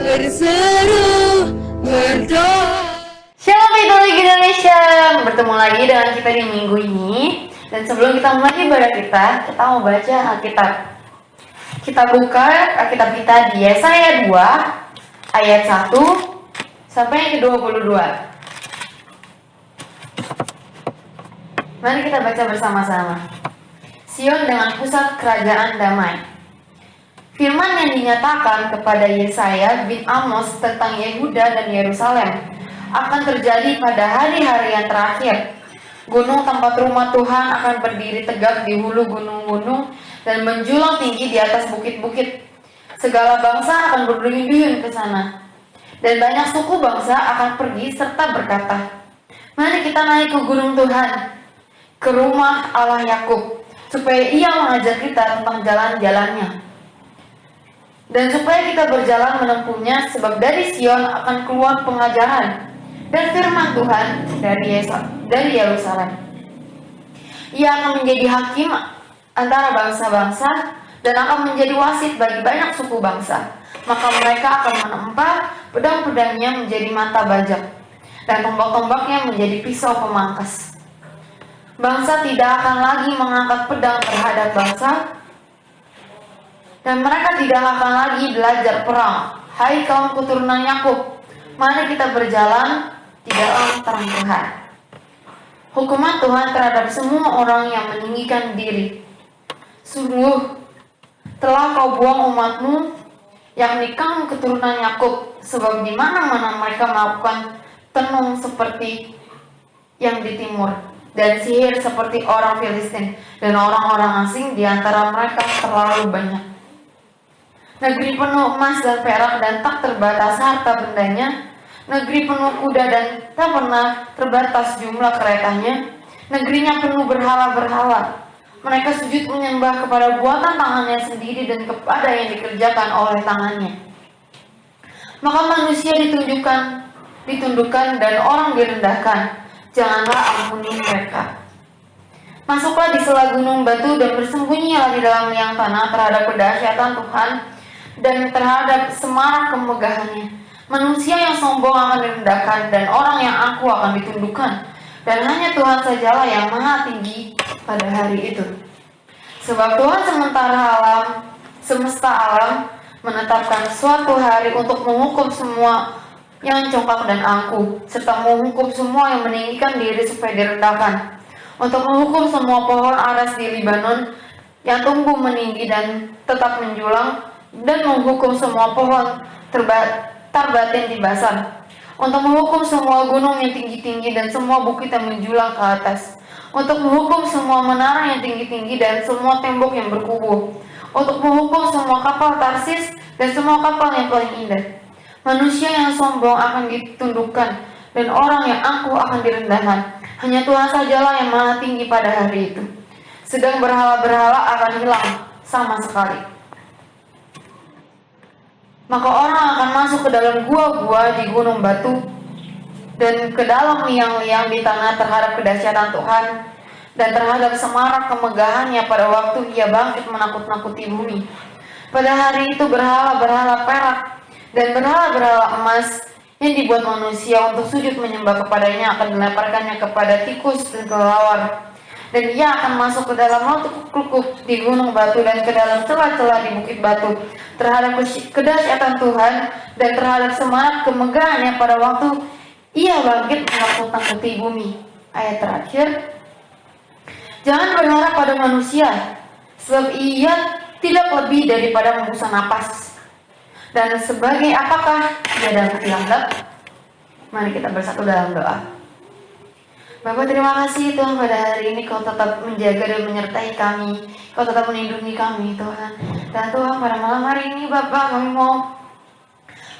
berseru, berdoa. Shalom Katolik Indonesia, bertemu lagi dengan kita di minggu ini. Dan sebelum kita mulai ibadah kita mau baca Alkitab. Kita buka Alkitab kita di Yesaya 2 ayat 1 sampai yang ke-22. Mari kita baca bersama-sama. Sion dengan pusat kerajaan damai. Firman yang dinyatakan kepada Yesaya bin Amos tentang Yehuda dan Yerusalem akan terjadi pada hari-hari yang terakhir. Gunung tempat rumah Tuhan akan berdiri tegak di hulu gunung-gunung dan menjulang tinggi di atas bukit-bukit. Segala bangsa akan berduyun-duyun ke sana. Dan banyak suku bangsa akan pergi serta berkata, mari kita naik ke gunung Tuhan, ke rumah Allah Yakub, supaya Ia mengajar kita tentang jalan-jalannya. Dan supaya kita berjalan menempuhnya, sebab dari Sion akan keluar pengajaran dan firman Tuhan dari Yerusalem. Ia akan menjadi hakim antara bangsa-bangsa dan akan menjadi wasit bagi banyak suku bangsa. Maka mereka akan menempa pedang-pedangnya menjadi mata bajak dan tombak-tombaknya menjadi pisau pemangkas. Bangsa tidak akan lagi mengangkat pedang terhadap bangsa, dan mereka tidak akan lagi belajar perang. Hai kaum keturunan Yakub, mari kita berjalan di dalam terang Tuhan. Hukuman Tuhan terhadap semua orang yang meninggikan diri. Sungguh telah kau buang umatmu, yakni kaum keturunan Yakub, sebab di mana-mana mereka melakukan tenung seperti yang di timur, dan sihir seperti orang Filistin, dan orang-orang asing di antara mereka terlalu banyak. Negeri penuh emas dan perak dan tak terbatas harta bendanya, negeri penuh kuda dan tak pernah terbatas jumlah keretanya, negerinya penuh berhala-berhala. Mereka sujud menyembah kepada buatan tangannya sendiri dan kepada yang dikerjakan oleh tangannya. Maka manusia ditundukkan dan orang direndahkan. Janganlah ampuni mereka. Masuklah di sela gunung batu dan bersembunyilah di dalam liang tanah terhadap kedahsyatan Tuhan dan terhadap semarak kemegahannya. Manusia yang sombong akan direndahkan dan orang yang aku akan ditundukkan. Dan hanya Tuhan sajalah yang maha tinggi pada hari itu. Sebab Tuhan semesta alam menetapkan suatu hari untuk menghukum semua yang congkak dan angkuh, serta menghukum semua yang meninggikan diri supaya direndahkan, untuk menghukum semua pohon aras di Libanon yang tumbuh meninggi dan tetap menjulang, dan menghukum semua pohon terbatin di Basan, untuk menghukum semua gunung yang tinggi-tinggi dan semua bukit yang menjulang ke atas, untuk menghukum semua menara yang tinggi-tinggi dan semua tembok yang berkubu, untuk menghukum semua kapal Tarsis dan semua kapal yang paling indah. Manusia yang sombong akan ditundukkan dan orang yang angkuh akan direndahkan. Hanya Tuhan sajalah yang maha tinggi pada hari itu. Sedang berhala-berhala akan hilang sama sekali. Maka orang akan masuk ke dalam gua-gua di gunung batu dan ke dalam liang-liang di tanah terhadap kedahsyatan Tuhan dan terhadap semarak kemegahannya pada waktu Ia bangkit menakut-nakuti bumi. Pada hari itu berhala-berhala perak dan berhala-berhala emas yang dibuat manusia untuk sujud menyembah kepadanya akan dilemparkannya kepada tikus dan kelelawar. Dan ia akan masuk ke dalam lutut di gunung batu dan ke dalam celah-celah di bukit batu terhadap kedahsyatan Tuhan dan terhadap semarak kemegahannya pada waktu Ia bangkit menakut-nakuti bumi. Ayat terakhir. Jangan berharap pada manusia, sebab ia tidak lebih daripada hembusan napas. Dan sebagai apakah ia dapat dianggap? Mari kita bersatu dalam doa. Bapak, terima kasih Tuhan pada hari ini Kau tetap menjaga dan menyertai kami. Kau tetap melindungi kami Tuhan. Dan Tuhan, pada malam hari ini Bapak, kami mau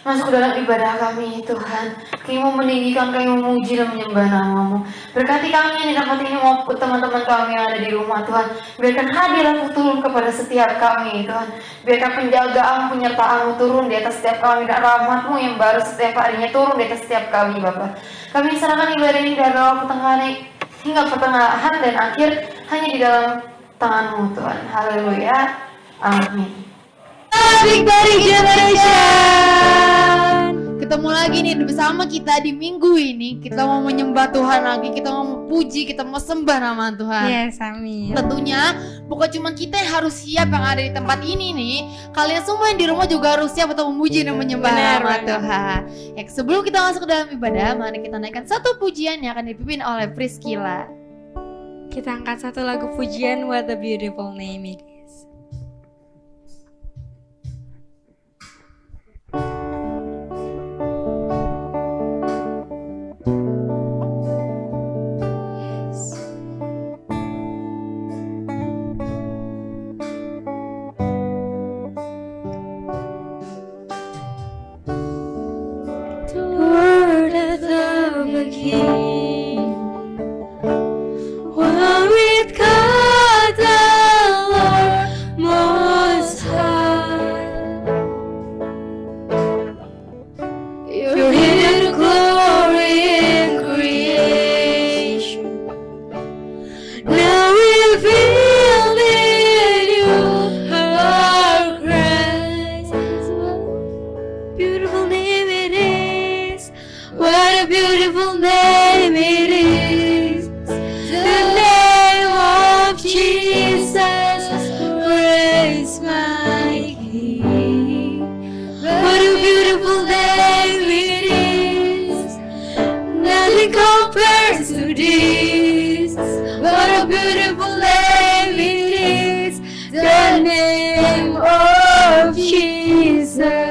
masuk ke dalam ibadah kami Tuhan. Kami mau meninggikan, kami memuji dan menyembah nama-Mu. Berkati kami yang di tempat ini maupun teman-teman kami yang ada di rumah Tuhan. Biarkan hadirat-Mu turun kepada setiap kami Tuhan. Biarkan penjagaan, penyertaan-Mu turun di atas setiap kami, dan rahmat-Mu yang baru setiap harinya turun di atas setiap kami Bapak. Kami serahkan ibadah ini dari awal pertengahan hingga pertengahan dan akhir hanya di dalam tangan-Mu Tuhan. Haleluya. Amin. Victory Generation. lagi nih bersama kita di minggu ini. Kita mau menyembah Tuhan lagi, kita mau memuji, kita mau sembah nama Tuhan. Yes, amin. Tentunya bukan cuma kita yang harus siap yang ada di tempat ini nih. Kalian semua yang di rumah juga harus siap untuk memuji dan menyembah nama Tuhan. Ya, sebelum kita masuk ke dalam ibadah, mari kita naikkan satu pujian yang akan dipimpin oleh Priscilla. Kita angkat satu lagu pujian, What a Beautiful Name It Is. The word of the King, one with God the Lord Most High. Your hidden glory in creation, now revealed in you are Christ. Beautiful name it is. What a beautiful name it is. The name of Jesus, praise my King. What a beautiful name it is. Nothing compares to this. What a beautiful name it is. The name of Jesus.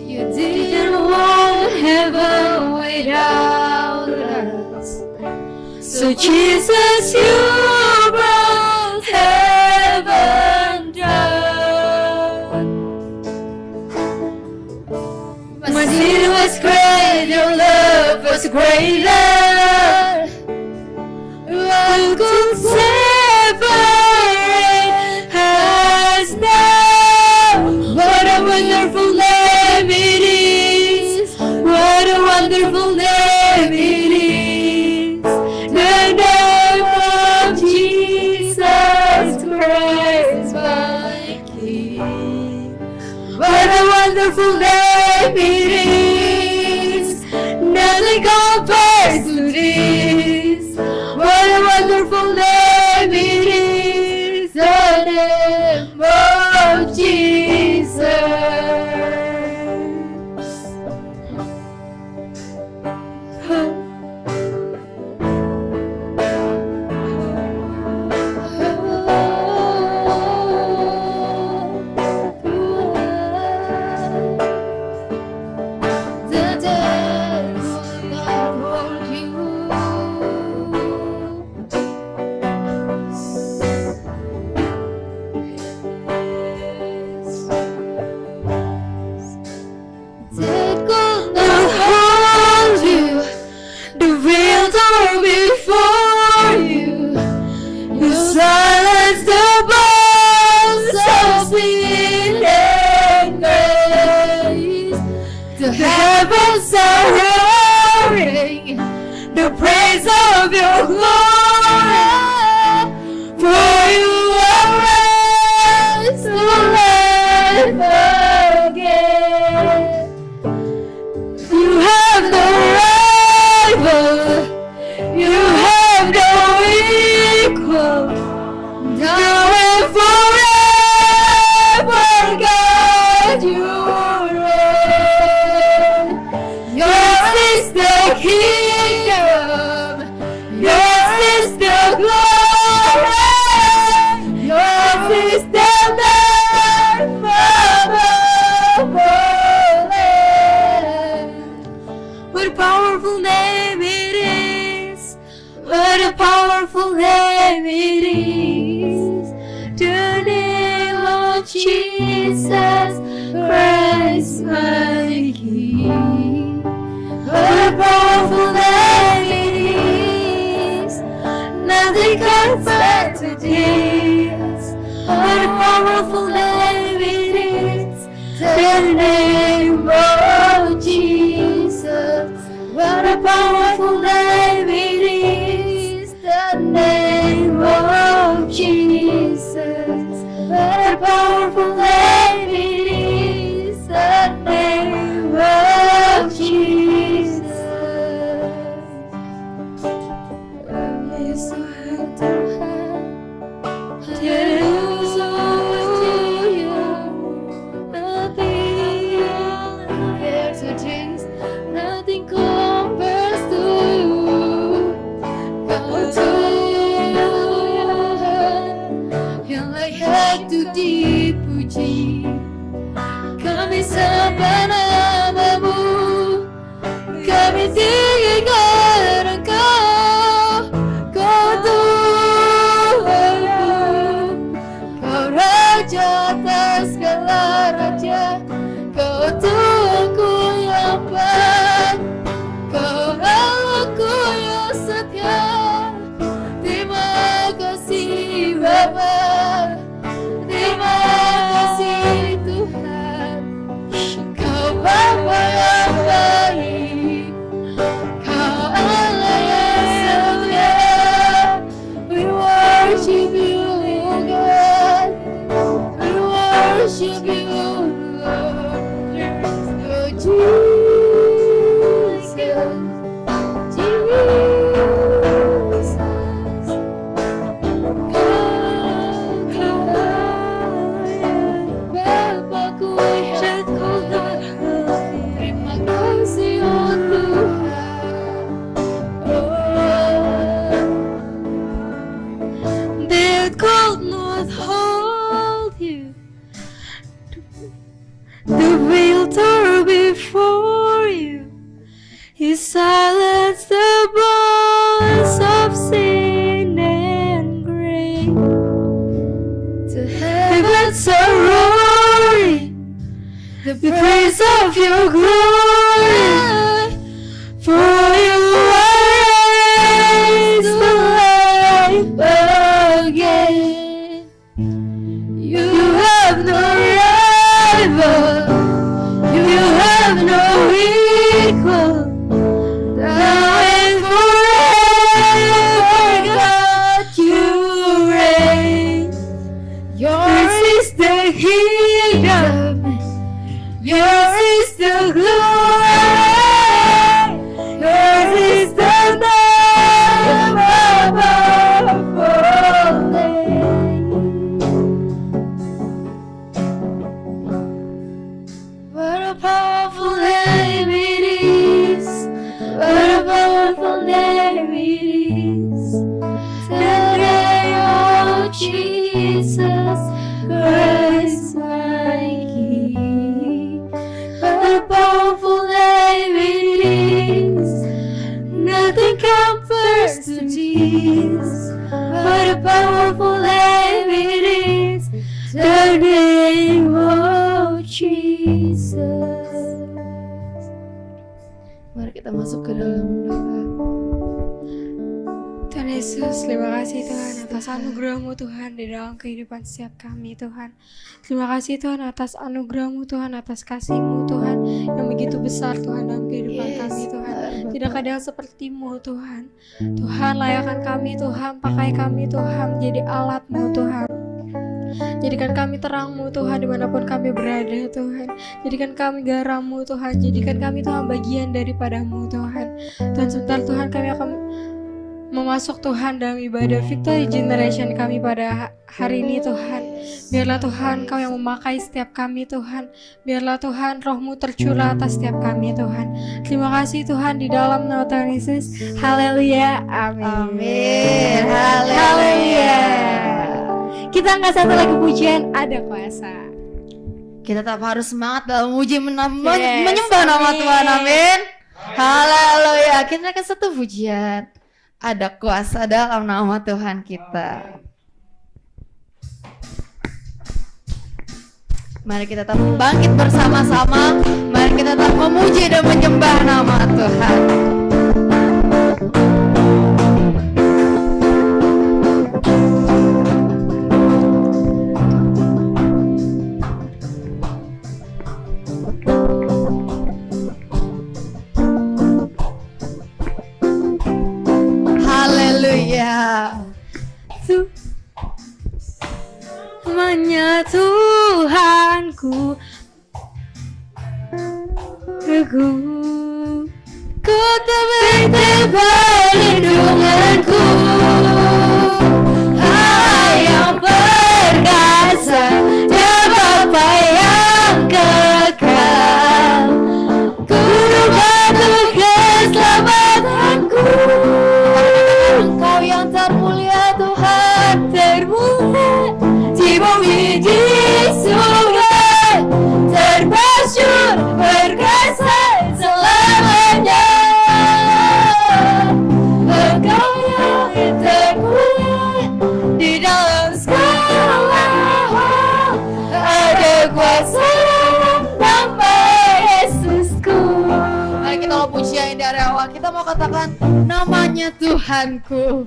You didn't want heaven without us, so Jesus, you brought heaven down. My sin was great, your love was greater. What could separate us now? What a wonderful name it is. What a wonderful name it is. The name of Jesus Christ, my King. What a wonderful name it is. Nothing compares to this. What a wonderful name it is. The name of Jesus. The dead will not hold you. Dead could not hold you. The veil tore before you. You silenced the bones of sin and grace. The heavens are roaring the praise of your glory. For you are raised to life again. You have no rival. You have no equal. Now and forever, God, you reign. Yours is the kingdom. Yours is the glory. Yours is the name above all names. What a powerful name it is. What a powerful name it is. The name of Jesus Christ, my King. What a powerful name it is. Nothing compares to this. What a powerful name it is. the name of Jesus. What a powerful name it is, the name of Jesus. What a powerful name it is, the name of Jesus. Yes, I do have nothing compares to you. Kau Tuhan yang layak untuk dipuji. Kami sembah nama-Mu, kami tinggikan Engkau. Kau Tuhanku, Kau Raja atas segala raja. Kau Tuhanku yang baik, Kau Allahku yang setia. Terima kasih Bapa, terima kasih Tuhan. Kau Bapa yang baik, Kau Allah yang setia. We worship you, God. We worship you, Lord. Oh, Jesus, Jesus. Bapakku yang Tuhan, terima kasih oh Tuhan. That could not hold you, the veil tore before you. You silenced the voice of sin and grave. To heavens are roaring the praise of your glory. For you are raised to life again. You have no rival, you have no equal. Now and forever, God, you reign. Yours is the kingdom, yours is the glory, yours is the name above all names. What a powerful name it is, what a powerful name it is, the name of Jesus Christ my King. What a powerful name it is, nothing compares to this. What a powerful name it is, the name of Jesus. Mari kita masuk ke dalam doa. Tuhan Yesus, terima kasih Tuhan atas anugerah-Mu Tuhan di dalam kehidupan setiap kami Tuhan. Terima kasih Tuhan atas anugerah-Mu Tuhan, atas kasih-Mu Tuhan yang begitu besar Tuhan dalam kehidupan kami Tuhan. Tidak ada yang seperti-Mu Tuhan. Tuhan, layakkan kami Tuhan, pakai kami Tuhan menjadi alat-Mu Tuhan. Jadikan kami terang-Mu Tuhan dimanapun kami berada Tuhan. Jadikan kami garam-Mu Tuhan. Jadikan kami Tuhan bagian daripada-Mu Tuhan. Dan sebentar Tuhan kami akan memasuk Tuhan dalam ibadah Victory Generation kami pada hari ini Tuhan. Biarlah Tuhan Kau yang memakai setiap kami Tuhan. Biarlah Tuhan Roh-Mu tercurah atas setiap kami Tuhan. Terima kasih Tuhan di dalam nama Tuhan Yesus. Haleluya. Amin. Amin. Haleluya. Kita angkat satu lagi pujian, ada kuasa. Kita tetap harus semangat dalam memuji Yes, menyembah nama amin. Tuhan. Amin. Haleluya. Kita akan satu pujian. Ada kuasa dalam nama Tuhan kita. Mari kita tetap bangkit bersama-sama. Mari kita tetap memuji dan menyembah nama Tuhan. namanya Tuhanku. Ku terbit perlindunganku, Allah yang perkasa dan Bapa yang kekal. Gunung batu keselamatanku, Engkau yang termulia Tuhan, termulia di bumi di surga, termasyhur perkasa selamanya. Engkau yang termulia di dalam segala hal, ada kuasa nama Yesusku. Mari kita mau pujian dari awal. Kita mau katakan namanya Tuhanku.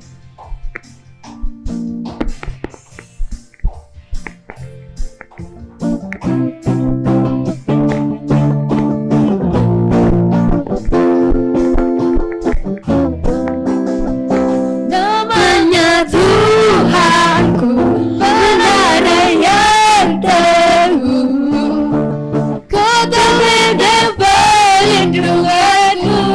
Namanya Tuhanku, menara yang teguh, kota dan perlindunganmu,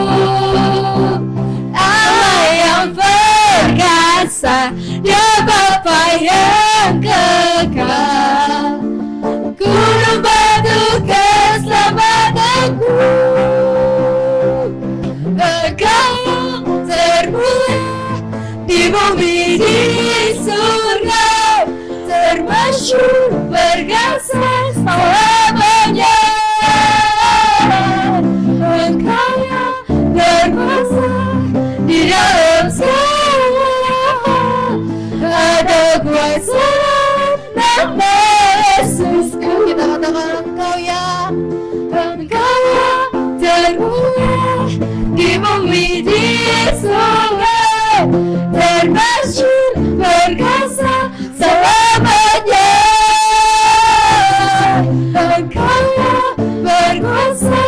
Allah yang perkasa dan Bapa yang kekal. Gunung batu keselamatanku, Engkau yang termulia di bumi di surga, termasyhur perkasa selamanya. Engkau yang berkuasa di dalam segala hal, ada kuasa nama Yesusku. Kita katakan Engkau yang termulia di bumi di surga, termasyhur perkasa selamanya. Engkau yang berkuasa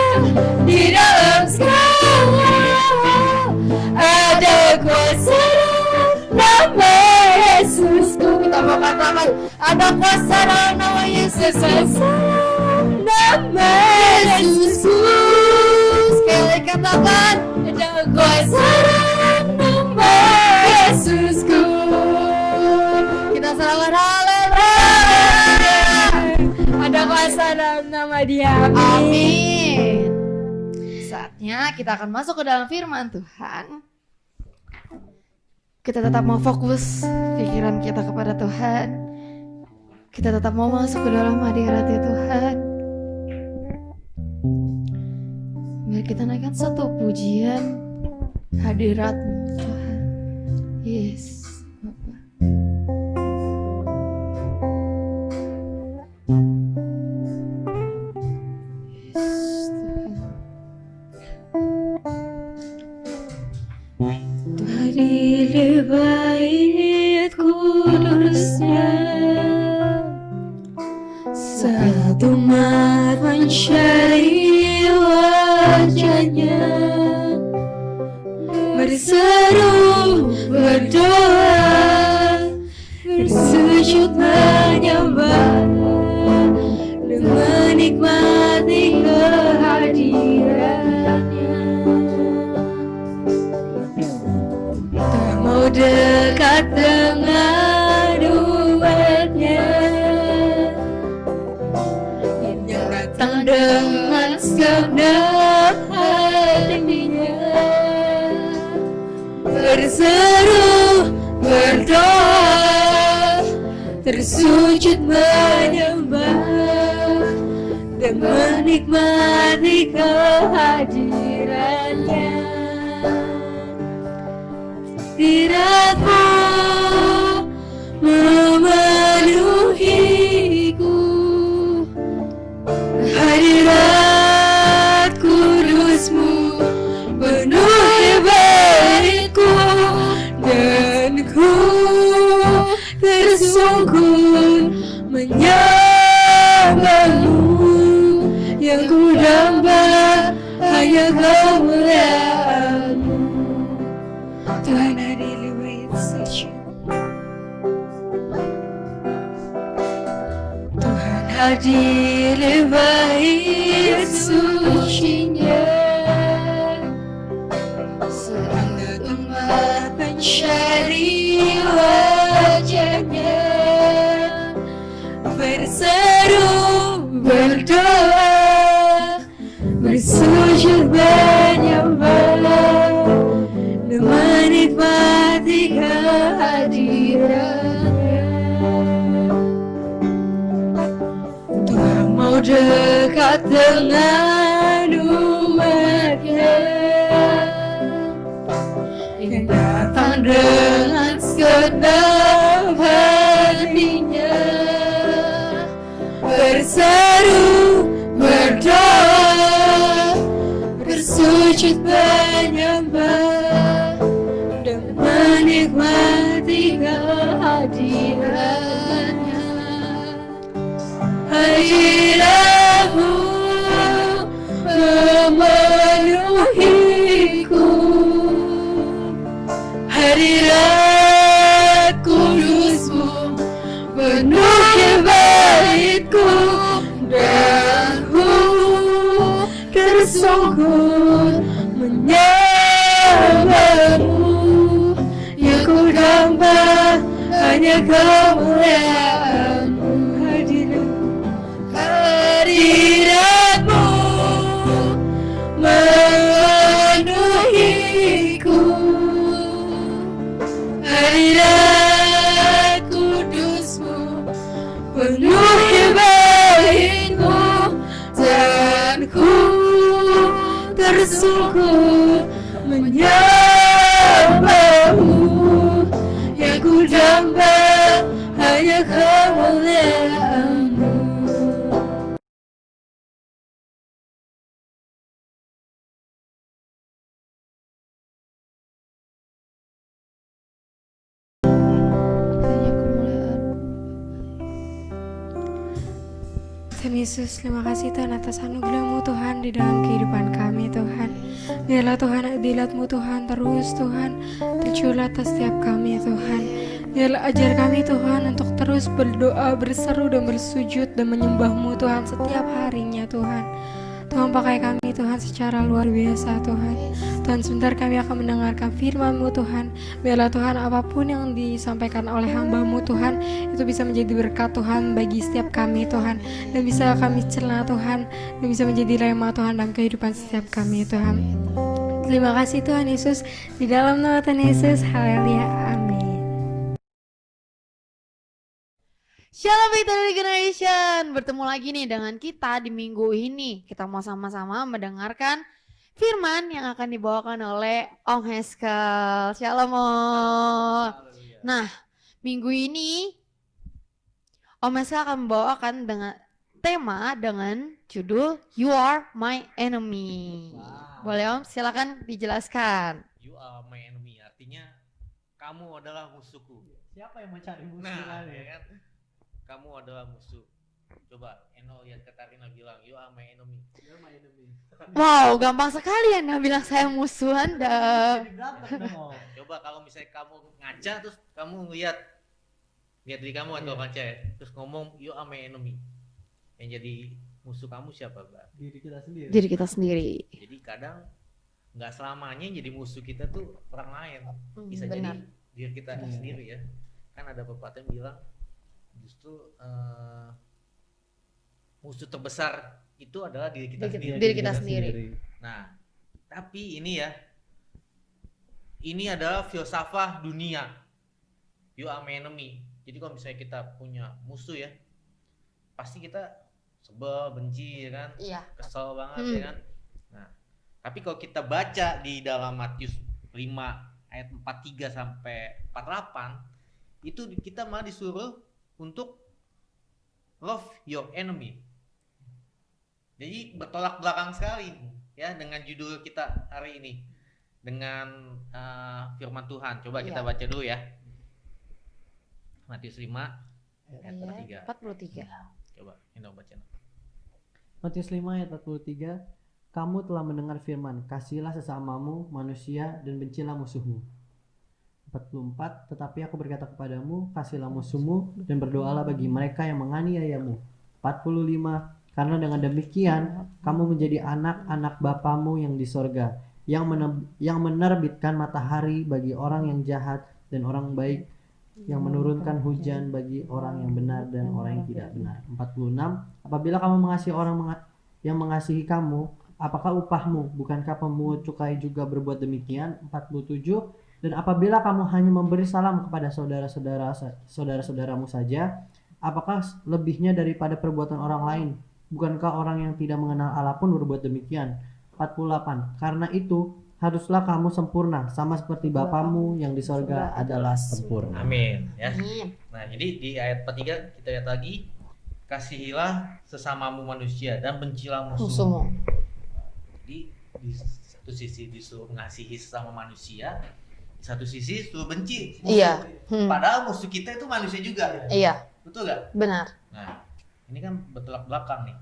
di dalam segala hal, ada kuasa nama Yesusku. kita mau katakan ada kuasa dalam nama Yesus. Nama Yesusku. Sekali lagi katakan Ada kuasa nama Yesusku. kita serahkan haleluya. Ada kuasa dalam nama Dia. Amin. Saatnya kita akan masuk ke dalam firman Tuhan. Kita tetap mau fokus pikiran kita kepada Tuhan. Kita tetap mau masuk ke dalam hadirat Tuhan. Mari kita naikkan satu pujian hadirat-Mu Tuhan. Yes, Bapak. Yes, Tuhan. Dari lebait kudusnya, satu umat mencari wajahnya, berseru, berdoa, bersujud menyembah, dan menikmati kehadirannya. Tak mau dekat dengan umatnya yang datang dengan segenap hatinya, berseru, berdoa, tersujud menyembah, dan menikmati kehadirannya. Hadirat-Mu memenuhiku, hadirat kudus-Mu penuhi baitku, dan ku tersungkur menyembah-Mu. Yang ku damba hanya kemuliaan-Mu. Tuhan hadir lewat saja. hadir bait sucinya, segenap umat mencari wajahnya, berseru, berdoa, bersujud menyembah, dan menikmati kehadirannya. Tuhan mau dekat dengan umatnya yang datang dengan segenap hatinya, berseru, berdoa, bersujud menyembah, dan menikmati kehadirannya. Hadiratmu memenuhiku, hadirat kudusmu penuhi baitku, dan ku tersungkur menyembahmu, yang ku damba hanya kemuliaan-Mu. Hadirat-Mu memenuhiku, hadirat kudusmu penuhi baitmu, dan ku tersungkur menyembahmu, yang ku damba hanya kemuliaan-Mu. Hanya kemuliaan. Tuhan Yesus, terima kasih Tuhan atas anugerah-Mu Tuhan di dalam kehidupan kami Tuhan. Biarlah Tuhan adilat-Mu Tuhan terus Tuhan tercurah atas setiap kami Tuhan. Biarlah ajar kami Tuhan untuk terus berdoa, berseru dan bersujud dan menyembah-Mu Tuhan setiap harinya Tuhan. Tuhan pakai kami Tuhan secara luar biasa Tuhan. Tuhan sebentar kami akan mendengarkan firman-Mu Tuhan. Biarlah Tuhan apapun yang disampaikan oleh hamba-Mu Tuhan itu bisa menjadi berkat Tuhan bagi setiap kami Tuhan, dan bisa kami cerna Tuhan, dan bisa menjadi rema Tuhan dalam kehidupan setiap kami Tuhan. Terima kasih Tuhan Yesus, di dalam nama Tuhan Yesus, haleluya, amin. Shalom Victory Generation, bertemu lagi nih dengan kita di minggu ini. Kita mau sama-sama mendengarkan firman yang akan dibawakan oleh Om Heskel. Shalom Om. Nah, minggu ini Om Heskel akan membawakan dengan tema dengan judul You Are My Enemy. Boleh Om, silakan dijelaskan. You are my enemy, artinya kamu adalah musuhku. Siapa yang mencari musuh? Nah, ya kan? Kamu adalah musuh. Coba Eno lihat Katarina bilang, you are my enemy. You're my enemy. Wow, gampang sekali Anda bilang saya musuh Anda. Jadi berantem dong. Coba kalau misalnya kamu ngaca terus kamu lihat diri kamu atau kaca ya, terus ngomong you are my enemy. Yang jadi musuh kamu siapa, Mbak? Diri kita sendiri. Diri kita sendiri. Jadi kadang nggak selamanya yang jadi musuh kita tuh orang lain. Bisa benar. jadi diri kita sendiri ya. Kan ada pepatah yang bilang justru musuh terbesar itu adalah diri kita sendiri. Diri kita sendiri. Nah, tapi ini ya, ini adalah filsafah dunia. You are my enemy. Jadi kalau misalnya kita punya musuh ya, pasti kita sebel, benci ya kan, Iya. kesel banget ya kan. Nah, tapi kalau kita baca di dalam Matius 5 ayat 43 sampai 48, itu kita malah disuruh untuk love your enemy. Jadi bertolak belakang sekali ya dengan judul kita hari ini, dengan firman Tuhan. Coba kita baca dulu ya. Matius 5 ayat 43. Coba ini baca. Matius 5 ayat 43. Kamu telah mendengar firman, kasihilah sesamamu manusia dan bencilah musuhmu. 44. Tetapi aku berkata kepadamu, kasihilah musuhmu dan berdoalah bagi mereka yang menganiayamu. 45. Karena dengan demikian kamu menjadi anak-anak Bapamu yang di sorga, yang menerbitkan matahari bagi orang yang jahat dan orang baik, yang menurunkan hujan bagi orang yang benar dan orang yang tidak benar. 46. Apabila kamu mengasihi orang yang mengasihi kamu, apakah upahmu? Bukankah pemungut cukai juga berbuat demikian? 47. Dan apabila kamu hanya memberi salam kepada saudara-saudaramu saja, apakah lebihnya daripada perbuatan orang lain? Bukankah orang yang tidak mengenal Allah pun berbuat demikian? 48. Karena itu haruslah kamu sempurna, sama seperti Bapamu yang di sorga adalah sempurna. Amin. Ya. Nah, jadi di ayat 43 kita lihat lagi, kasihilah sesamamu manusia dan bencilah musuhmu. Jadi di satu sisi disuruh mengasihi sesama manusia, di satu sisi disuruh benci musuh. Iya. Padahal musuh kita itu manusia juga. Iya, Betul gak? benar. Nah, ini kan bertolak belakang nih.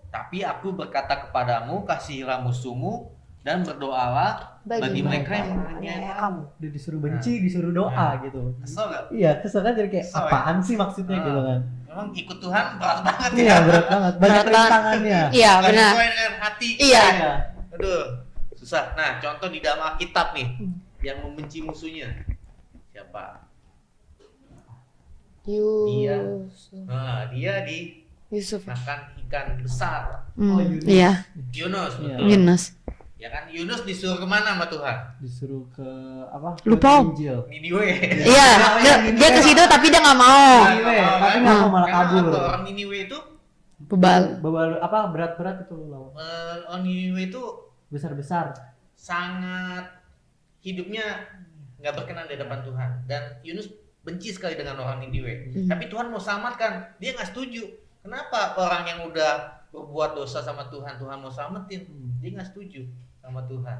Tapi aku berkata kepadamu, kasihilah musuhmu dan berdoalah bagi mereka yang menganiaya kamu. Udah disuruh benci, disuruh doa gitu. Kesel gak? Iya, kesel kan jadi kayak Kesel, apaan sih maksudnya gitu kan. Memang ikut Tuhan berat banget Iya, ya. berat banget. Banyak Berat banget. rintangannya. Iya, Nggak benar. sesuai dengan hati. Iya. Aduh, susah. Nah, contoh di dalam Alkitab nih, yang membenci musuhnya. Siapa? Dia Yusuf. dimakan ikan besar. Iya, Yunus, Iya. betul. Yunus. Ya kan, Yunus disuruh kemana sama Tuhan? Disuruh ke apa? Lupa, Om. Injil. Niniwe. Iya, dia ke situ tapi dia nggak mau. Niniwe, tapi nggak mau, malah Karena kabur. apa? Orang Niniwe itu Bebal. Bawa apa berat-berat itu lawan. orang Niniwe itu Besar-besar. sangat hidupnya nggak berkenan di depan Tuhan, dan Yunus benci sekali dengan orang Niniwe. Tapi Tuhan mau selamatkan, dia nggak setuju. Kenapa orang yang udah berbuat dosa sama Tuhan, Tuhan mau selamatin? Dia nggak setuju sama Tuhan.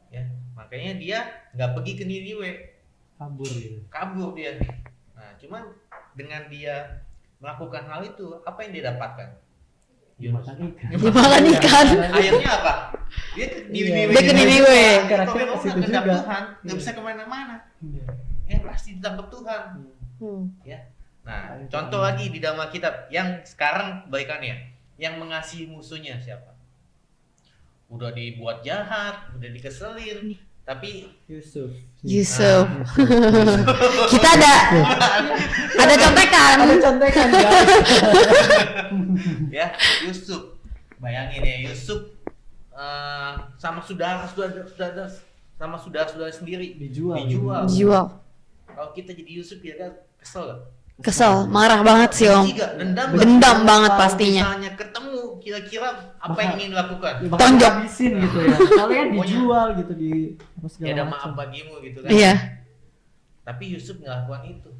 Ya, makanya dia nggak pergi ke Niniwe, Kabur gitu. kabur dia. Nah, cuman dengan dia melakukan hal itu, apa yang dia dapatkan? Yunus. Makan ikan. Dimakan ikan. Akhirnya apa? Dia ke Niniwe. Dia ke Niniwe. Kira-kira Kalau memang ke situ kehendak juga. Tuhan, nggak Iya. bisa kemana-mana. Iya. Ya pasti ditangkap Tuhan. Ya. Nah, contoh lagi di dalam Alkitab yang sekarang kebaikannya, yang mengasihi musuhnya siapa? Udah dibuat jahat, udah dikeselin, tapi Yusuf. Yusuf. Yusuf. Kita ada contekan. Ada contekan guys. ya Yusuf, bayangin ya Yusuf sama saudara-saudara sendiri Dijual. Jual. Kalau kita jadi Yusuf ya kan kesel gak? Kesel, marah banget sih Om. Benci gak? Dendam gak? Dendam banget Kalau pastinya. misalnya ketemu kira-kira apa yang ingin dilakukan? Tonjok. Habisin gitu ya. Soalnya kan dijual gitu di apa Ya segala ada macam. maaf bagimu gitu kan. Iya. Tapi Yusuf nggak lakukan itu.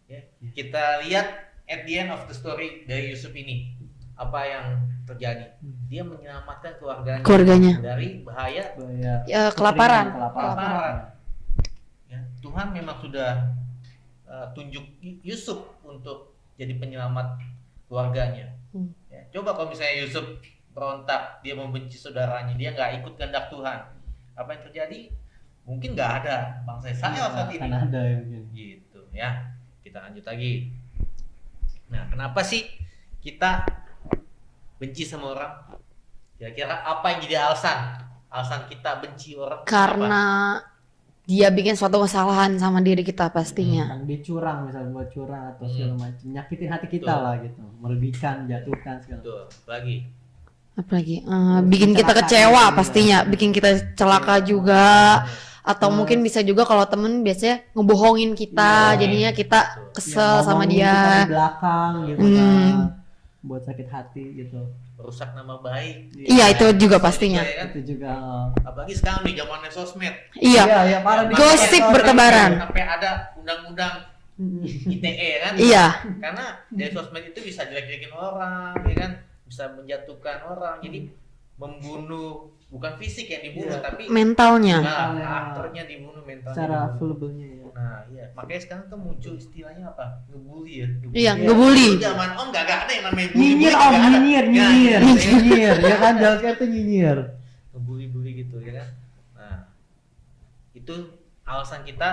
Ya, kita lihat at the end of the story dari Yusuf ini, apa yang terjadi? Dia menyelamatkan keluarganya dari bahaya Ya, Kelaparan. kelaparan. Ya, Tuhan memang sudah tunjuk Yusuf untuk jadi penyelamat keluarganya. Ya, coba kalau misalnya Yusuf berontak, dia membenci saudaranya, dia nggak ikut kehendak Tuhan, apa yang terjadi? Mungkin nggak ada bangsa Israel saat ini. Akan ada ya mungkin. Gitu ya. Kita lanjut lagi. Nah, kenapa sih kita benci sama orang? Kira-kira apa yang jadi alasan kita benci orang? Karena dia bikin suatu kesalahan sama diri kita pastinya. Kan dia curang misalnya buat curang atau segala macam. Nyakitin hati kita Betul. lah gitu. Merugikan, jatuhkan segala macam. Tuh, lagi. Apalagi bikin kita kecewa pastinya, bikin kita celaka juga. Atau mungkin bisa juga kalau temen biasanya ngebohongin kita, jadinya kita kesel sama Ngomongin kita dia. di belakang gitu Hmm. kan. Buat sakit hati gitu. Rusak nama baik. Iya, itu juga pastinya. Ya kan? Itu juga Apalagi sekarang nih zamannya sosmed. Iya. ya parah di Gosip bertebaran. Sampai ada undang-undang ITE kan? Iya. Karena dari sosmed itu bisa jelek-jelekin orang, ya kan? Bisa menjatuhkan orang. Jadi membunuh, bukan fisik yang dibunuh, Iya. tapi Mentalnya. nah, Mentalnya. karakternya dibunuh, mentalnya secara dibunuh. available-nya ya. Nah, iya. Makanya sekarang tuh muncul istilahnya apa? Ngebully ya. Iya, ngebully. Dulu zaman Om nggak ada yang namanya bully. Nyinyir bully, om, nggak ada. nyinyir, Ya, nyinyir, gitu ya. nyinyir, ya kan dalam itu nyinyir. Ngebully-bully gitu ya kan. Nah, itu alasan kita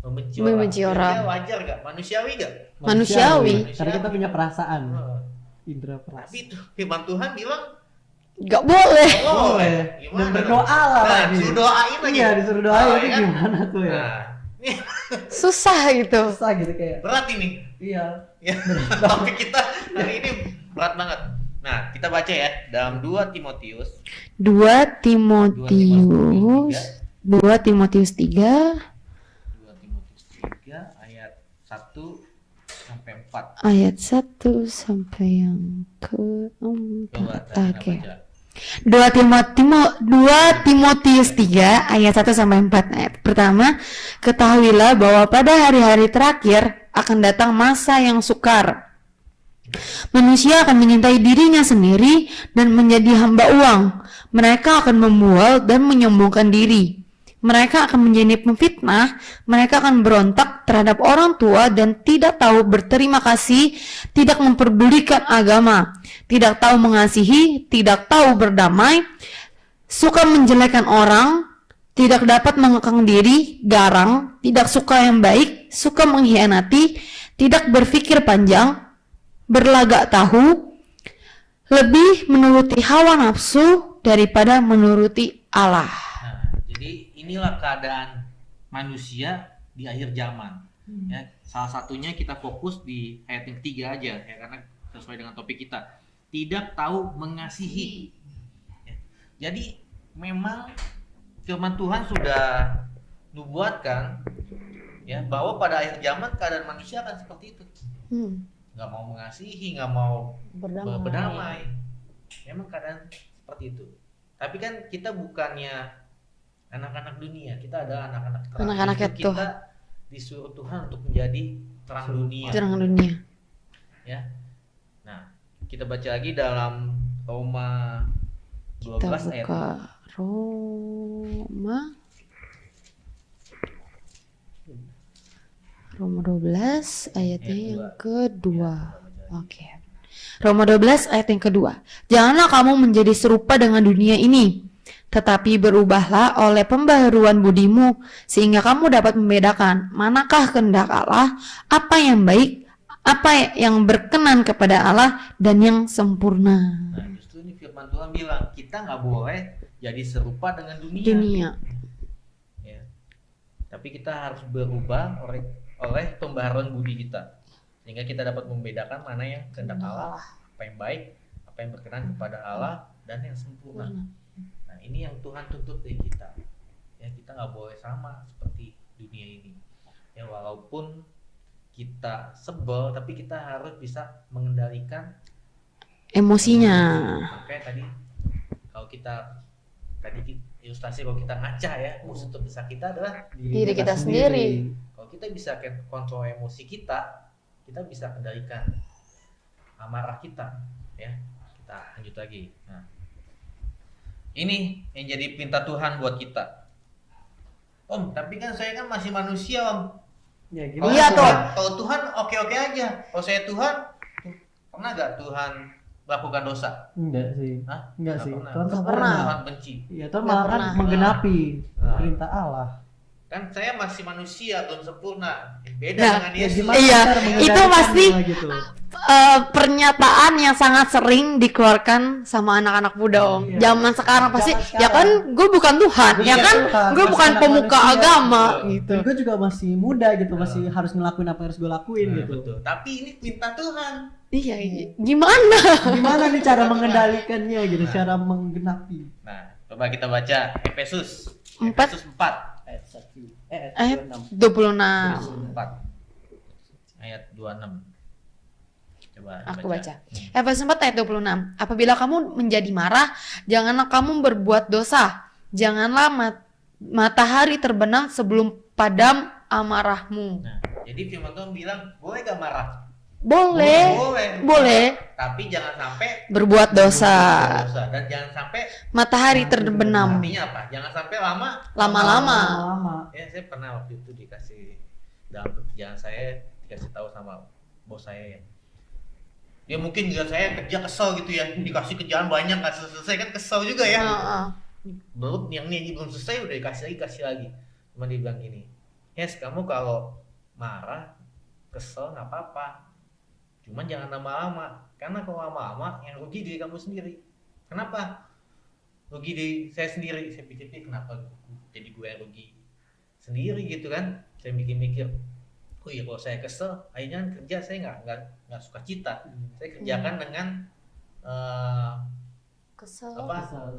Membenci orang. Ya, wajar gak? Manusiawi gak? Manusiawi. Karena kita punya perasaan, Oh. indera perasaan. Tapi itu firman Tuhan bilang Gak boleh. Boleh. Gimana Dan dong? berdoa lah Nah, lagi. suruh doain lagi. Iya, disuruh doain Oh, itu ya kan? gimana tuh ya? Nah, ini Susah gitu. Susah gitu kayak. berat ini. Iya. Ya, topik kita hari ini berat banget. Nah, kita baca ya dalam 2 Timotius 2 Timotius 2 Timotius 3 ayat 1 sampai 4. ayat 1 sampai yang ke-4. Coba tadi Oke. baca. 2 Timotius 3 ayat 1 sampai 4. Ayat pertama, ketahuilah bahwa pada hari-hari terakhir akan datang masa yang sukar. Manusia akan menyintai dirinya sendiri dan menjadi hamba uang. Mereka akan membual dan menyombongkan diri. Mereka akan menjadi pemfitnah. Mereka akan berontak terhadap orang tua dan tidak tahu berterima kasih, tidak memperdulikan agama, tidak tahu mengasihi, tidak tahu berdamai, suka menjelekkan orang, tidak dapat mengekang diri, garang, tidak suka yang baik, suka mengkhianati, tidak berpikir panjang, berlagak tahu, lebih menuruti hawa nafsu daripada menuruti Allah. Nah, jadi inilah keadaan manusia di akhir zaman. Ya, salah satunya kita fokus di ayat yang ketiga aja ya, karena sesuai dengan topik kita. Tidak tahu mengasihi. Ya, jadi memang firman Tuhan sudah nubuatkan ya bahwa pada akhir zaman keadaan manusia akan seperti itu. Nggak mau mengasihi, nggak mau berdamai. Memang keadaan seperti itu. Tapi kan kita bukannya anak-anak dunia, kita adalah anak-anak terang. Anak-anaknya Justru Tuhan. kita disuruh Tuhan untuk menjadi terang dunia. Terang dunia. Ya. Nah, kita baca lagi dalam Roma 12 Kita ayat buka Roma 12 ayatnya Ayat yang dua. kedua. Ya, Oke. Roma 12 ayat yang kedua. Janganlah kamu menjadi serupa dengan dunia ini, tetapi berubahlah oleh pembaharuan budimu, sehingga kamu dapat membedakan manakah kehendak Allah, apa yang baik, apa yang berkenan kepada Allah, dan yang sempurna. Nah, justru ini firman Tuhan bilang kita nggak boleh jadi serupa dengan dunia. Dunia. Ya. Tapi kita harus berubah oleh pembaharuan budi kita, sehingga kita dapat membedakan mana yang kehendak Allah, apa yang baik, apa yang berkenan kepada Allah, dan yang sempurna. Nah, ini yang Tuhan tuntut dari kita. Ya, kita nggak boleh sama seperti dunia ini. Ya, walaupun kita sebel, tapi kita harus bisa mengendalikan Emosinya. Makanya tadi kalau kita ilustrasi kalau kita ngaca ya, musuh terbesar kita adalah Diri kita sendiri. kalau kita bisa kontrol emosi kita bisa kendalikan amarah kita ya. Kita lanjut lagi. Nah, ini yang jadi perintah Tuhan buat kita. Om, tapi kan saya kan masih manusia, Om. Ya Kalau Iya, gimana? toh. Kalau Tuhan oke-oke aja. Kalau saya Tuhan, pernah gak Tuhan melakukan dosa? Enggak sih. Hah? Enggak Nggak sih. pernah. Tuhan Nggak sempurna. pernah. Tuhan benci. Iya, Tuhan Nggak malah kan pernah. menggenapi Nah. perintah Allah. Kan saya masih manusia, belum sempurna. Beda Nah, dengan Ya Yesus. gimana Iya, cara itu mengendalikannya pasti gitu. Pernyataan yang sangat sering dikeluarkan sama anak-anak muda Om. Iya. Zaman sekarang pasti, Zaman ya kan gue bukan Tuhan, Gue ya bukan kan Tuhan, gue masih bukan anak pemuka manusia. agama Betul. gitu. Dan gue juga masih muda gitu, masih harus ngelakuin apa yang harus gue lakuin Nah, gitu. betul. Tapi ini perintah Tuhan. Iya, gimana? Gimana nih cara mengendalikannya gitu, cara menggenapi. Nah, coba kita baca Efesus. 4. Efesus 4. Ayat 26. 26. Efesus 4. Ayat 26. Coba Aku baca. Efesus 4 ayat 26. Apabila kamu menjadi marah, janganlah kamu berbuat dosa. Janganlah matahari terbenam sebelum padam amarahmu. Nah, jadi firman Tuhan bilang, boleh gak marah? Boleh. Boleh. Tapi jangan sampai Berbuat dosa. Dan jangan sampai Matahari terbenam. artinya apa? Jangan sampai Lama-lama. Lama. Ya, saya pernah waktu itu dikasih dalam pekerjaan saya, dikasih tahu sama bos saya ya. Dia mungkin juga saya kerja kesel gitu ya, dikasih kerjaan banyak nggak selesai kan kesel juga ya. Heeh. Belum yang ini belum selesai udah dikasih lagi. Cuma dia bilang gini, Yes, kamu kalau marah, kesel nggak apa-apa. Cuman jangan lama-lama. Karena kalau lama-lama yang rugi diri kamu sendiri. Kenapa? Rugi diri saya sendiri. Saya pikir kenapa jadi gue yang rugi sendiri gitu kan? Saya mikir-mikir. Oh iya, kalau saya kesel, akhirnya kerja saya nggak suka cita. Saya kerjakan dengan Kesel.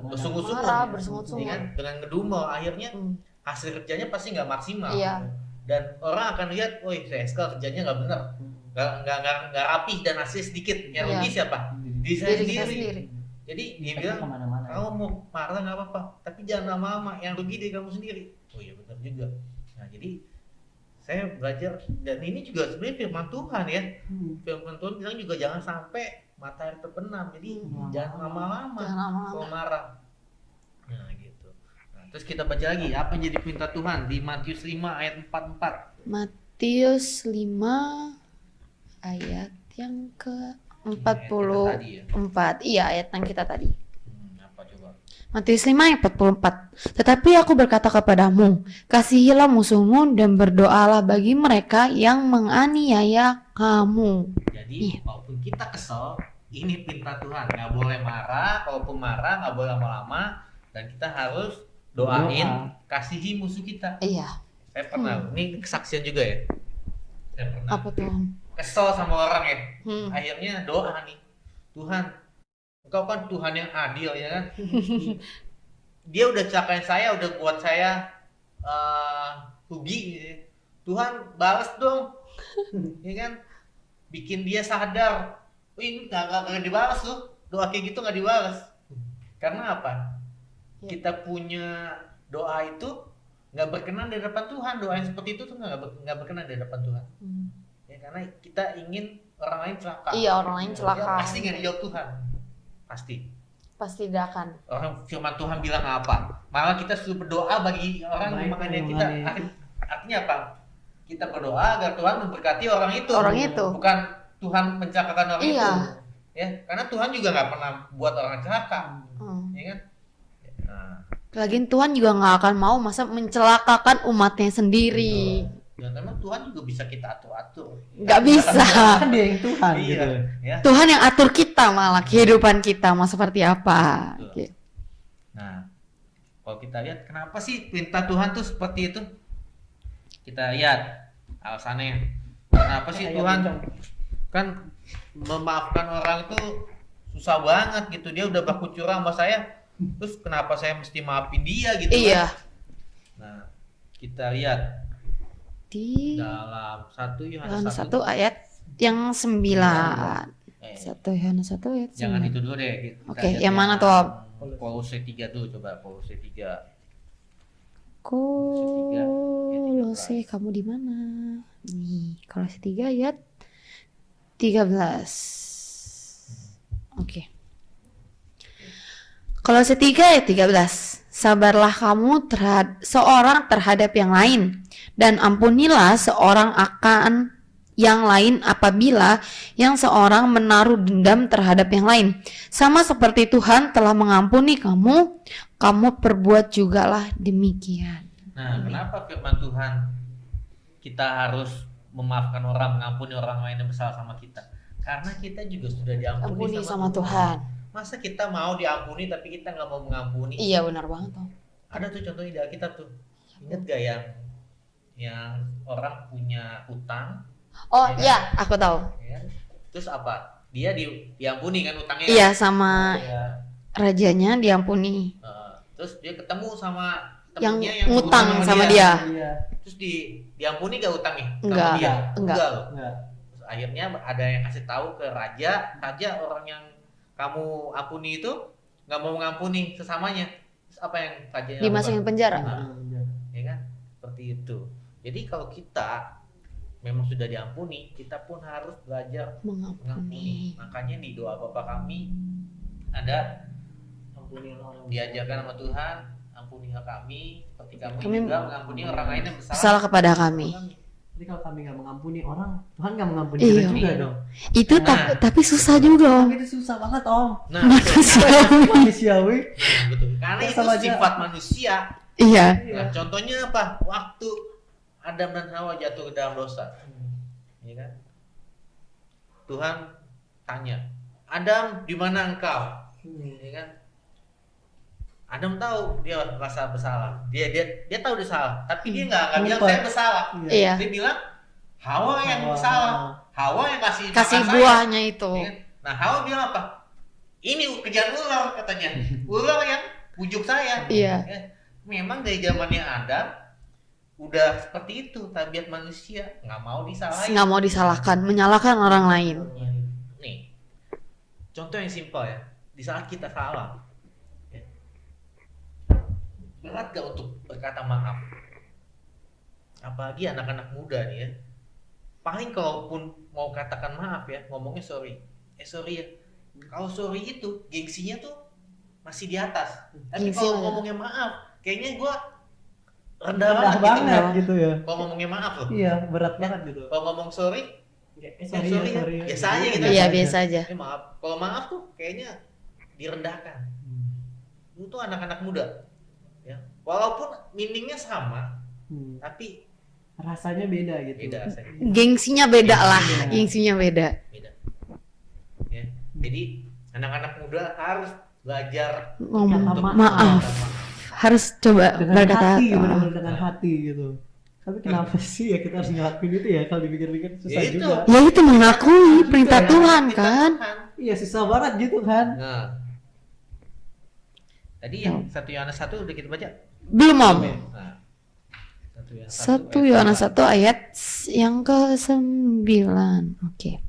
bersungguh-sungguh, Marah, bersungut-sungut. ya kan? Dengan ngedumel, akhirnya hasil kerjanya pasti nggak maksimal. Iya. Dan orang akan lihat, oh saya Eskal kerjanya nggak benar, nggak rapih dan hasil sedikit. Yang rugi siapa? Diri saya Diri kita sendiri. sendiri. Jadi dia bilang, kemana-mana. kamu mau marah nggak apa-apa, tapi jangan lama-lama. Yang rugi diri kamu sendiri. Oh iya benar juga. Nah jadi saya belajar, dan ini juga sebenarnya firman Tuhan ya. Firman Tuhan bilang juga jangan sampai matahari terbenam. Jadi jangan lama-lama Jangan lama-lama. kalau marah. Nah gitu. Nah, terus kita baca lagi apa yang jadi perintah Tuhan di Matius 5 ayat 44. Matius 5 ayat yang ke Ayat kita tadi ya. 44. Iya, ayat yang kita tadi. Apa coba? Matius 5 ayat 44. Tetapi aku berkata kepadamu, kasihilah musuhmu dan berdoalah bagi mereka yang menganiaya kamu. Jadi walaupun kita kesel, ini perintah Tuhan. Nggak boleh marah, kalaupun marah nggak boleh lama-lama, dan kita harus doain, kasihi musuh kita. Iya. Saya pernah, ini kesaksian juga ya. Saya pernah Apa tuh? kesel sama orang ya. Hmm. Akhirnya doa nih, Tuhan, Engkau kan Tuhan yang adil ya kan. Dia udah celakain saya, udah buat saya rugi gitu ya. Tuhan balas dong, ya kan, bikin dia sadar. Oh, ini nggak dibalas tuh, doa kayak gitu nggak dibalas. Karena apa? Kita punya doa itu nggak berkenan di hadapan Tuhan. Doa yang seperti itu tuh nggak berkenan di hadapan Tuhan. Ya, karena kita ingin orang lain celaka. Iya, orang lain celaka. Ya, pasti nggak dijawab Tuhan. Pasti tidak akan. orang firman Tuhan bilang apa? Malah kita suruh berdoa bagi orang yang menganiaya kita. Artinya apa? Kita berdoa agar Tuhan memberkati orang itu. Orang itu. Bukan Tuhan mencelakakan orang Iya. itu. Ya, karena Tuhan juga nggak pernah buat orang celaka. Ya kan? Nah, Lagian Tuhan juga nggak akan mau masa mencelakakan umatnya sendiri. dan memang Tuhan juga bisa kita atur-atur. Nggak bisa. Kan dia yang Tuhan gitu. Iya. Ya. Tuhan yang atur kita malah kehidupan kita mau seperti apa. Betul. Oke. Nah, kalau kita lihat kenapa sih perintah Tuhan tuh seperti itu? Kita lihat alasannya. Kenapa sih Tuhan kan memaafkan orang itu susah banget gitu. Dia udah baku curang sama saya. Terus kenapa saya mesti maafin dia gitu Iya. kan? Nah, kita lihat Di dalam 1 Yohanes Yohanes 1. 1 ayat yang 9. Eh, 1 Yohanes 1 ayat 9. jangan itu dulu deh. Kita Oke, lihat yang mana tuh, Om? Kolose 3 dulu, coba Kolose 3. Kolose, kamu di mana? Nih, Kolose 3 ayat 13. Oke. Kolose 3 ayat 13. Sabarlah kamu seorang terhadap yang lain, dan ampunilah seorang akan yang lain apabila yang seorang menaruh dendam terhadap yang lain. Sama seperti Tuhan telah mengampuni kamu, kamu perbuat jugalah demikian. Nah, kenapa firman Tuhan kita harus memaafkan orang, mengampuni orang lain yang bersalah sama kita? Karena kita juga sudah diampuni Ampuni sama Tuhan. Masa kita mau diampuni tapi kita nggak mau mengampuni? Iya, benar banget, Om. Ada tuh contohnya di Alkitab tuh. Ingat gak yang orang punya utang? Oh Iya. iya, aku tahu. Ya? Terus apa? Dia diampuni kan utangnya? Iya, sama Ya. rajanya diampuni. Terus dia ketemu sama Yang temennya yang ngutang berutang sama dia. Iya. Terus diampuni gak utangnya? Sama Enggak, dia? enggak. Loh. Enggak. Terus akhirnya ada yang kasih tahu ke raja orang yang kamu ampuni itu nggak mau mengampuni sesamanya. Terus apa yang rajanya Dimasukin lakukan? penjara. Nah, ya kan? Seperti itu. Jadi kalau kita memang sudah diampuni, kita pun harus belajar mengampuni. Mengampuni. Makanya di doa Bapa kami ada diajarkan sama Tuhan, ampunilah kami seperti kami juga mengampuni orang lain yang Salah kepada kami. Jadi kalau kami nggak mengampuni orang, Tuhan nggak mengampuni Iya. kita juga dong. Itu tapi susah juga, Om. Tapi itu susah banget Om. Nah, Manusiawi. betul. Karena itu Sama aja. sifat manusia. Iya. Nah, contohnya apa? Waktu Adam dan Hawa jatuh ke dalam dosa, ya kan? Tuhan tanya, Adam, di mana engkau? Ya kan? Adam tahu dia merasa bersalah, dia tahu dia salah, tapi dia nggak bilang Lupa. saya bersalah. Iya. Dia bilang Hawa yang bersalah, Hawa yang kasih Kasih makan buahnya saya. itu. Ya kan? Nah Hawa bilang apa? Ini kerjaan ular katanya, ular yang bujuk saya. Iya. Ya, memang dari zamannya Adam udah seperti itu tabiat manusia, nggak mau disalahin. Nggak mau disalahkan, menyalahkan orang lain. Nih, contoh yang simpel ya, di saat kita salah, ya, berat gak untuk berkata maaf? Apalagi anak-anak muda nih ya, paling kalaupun mau katakan maaf ya, ngomongnya sorry. Sorry ya, kalau sorry itu gengsinya tuh masih di atas. Tapi Gengsi kalau mana? ngomongnya maaf, kayaknya gua rendah Rendah banget banget gitu. gitu ya. Kalau ngomongnya maaf loh. Iya, berat banget gitu. Kalau ngomong sorry, Sorry, sorry, ya, sorry. biasa aja gitu. Iya, biasa aja. Maaf. Kalau maaf tuh kayaknya direndahkan. Itu tuh anak-anak muda. Ya. Walaupun meaningnya sama, tapi Rasanya beda gitu. beda rasanya. Gengsinya beda lah, Iya. gengsinya beda. Beda. Ya. Jadi anak-anak muda harus belajar Ngomong Kata maaf. Harus coba Dengan berkata hati, benar-benar dengan hati gitu. Tapi kenapa sih ya kita harus ngelakuin itu ya? Kalau dipikir-pikir susah Ya itu. juga. ya itu mengakui perintah Tuhan Perintah kan. Tuhan. Iya, susah banget gitu kan. Nah. Tadi yang 1 Yohanes 1 udah kita baca. Belum Om. Nah. 1 Yohanes 1 ayat yang ke-9. Oke.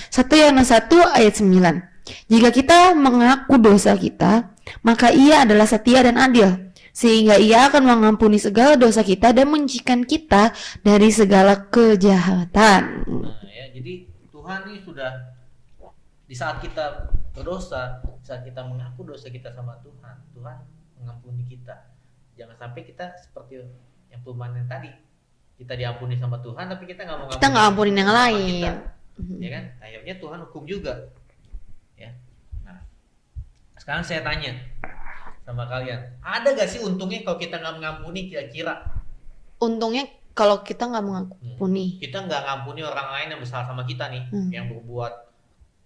1 Yohanes 1 ayat 9. Jika kita mengaku dosa kita, maka Ia adalah setia dan adil, sehingga Ia akan mengampuni segala dosa kita dan menyucikan kita dari segala kejahatan. Nah, ya, jadi Tuhan ini sudah di saat kita berdosa, saat kita mengaku dosa kita sama Tuhan, Tuhan mengampuni kita. Jangan sampai kita seperti yang perumpamaan yang tadi, kita diampuni sama Tuhan, tapi kita nggak mau Kita nggak ampunin yang sama lain. kita. Ya kan? Akhirnya Tuhan hukum juga. Ya. Nah, sekarang saya tanya sama kalian, ada gak sih untungnya kalau kita nggak mengampuni kira-kira? Untungnya kalau kita nggak mengampuni. Kita nggak ngampuni orang lain yang bersalah sama kita nih, yang Hmm. berbuat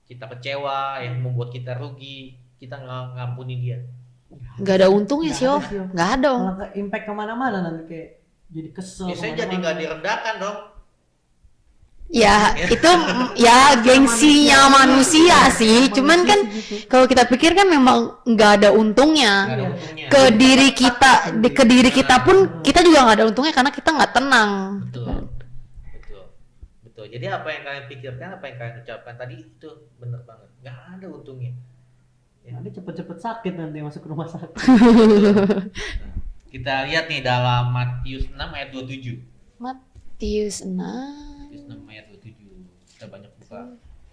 kita kecewa, yang membuat kita rugi, kita nggak ngampuni dia. Nggak ada untungnya sih Om. Nggak ada Om. Malah ke impact kemana-mana nanti kayak jadi kesel. Biasanya jadi nggak direndahkan dong. Ya itu ya gengsinya manusia sih. Cuman kan kalau kita pikir kan memang nggak ada Nggak untungnya. ada untungnya. Ke diri kita pun kita juga nggak ada untungnya karena kita nggak tenang. Betul. Jadi apa yang kalian pikirkan, apa yang kalian ucapkan tadi itu benar banget. Nggak ada untungnya. Nanti cepet-cepet sakit nanti masuk rumah sakit. Nah, kita lihat nih dalam Matius 6 ayat 27. Matius 6. Matius 6 ayat 27. Kita banyak buka.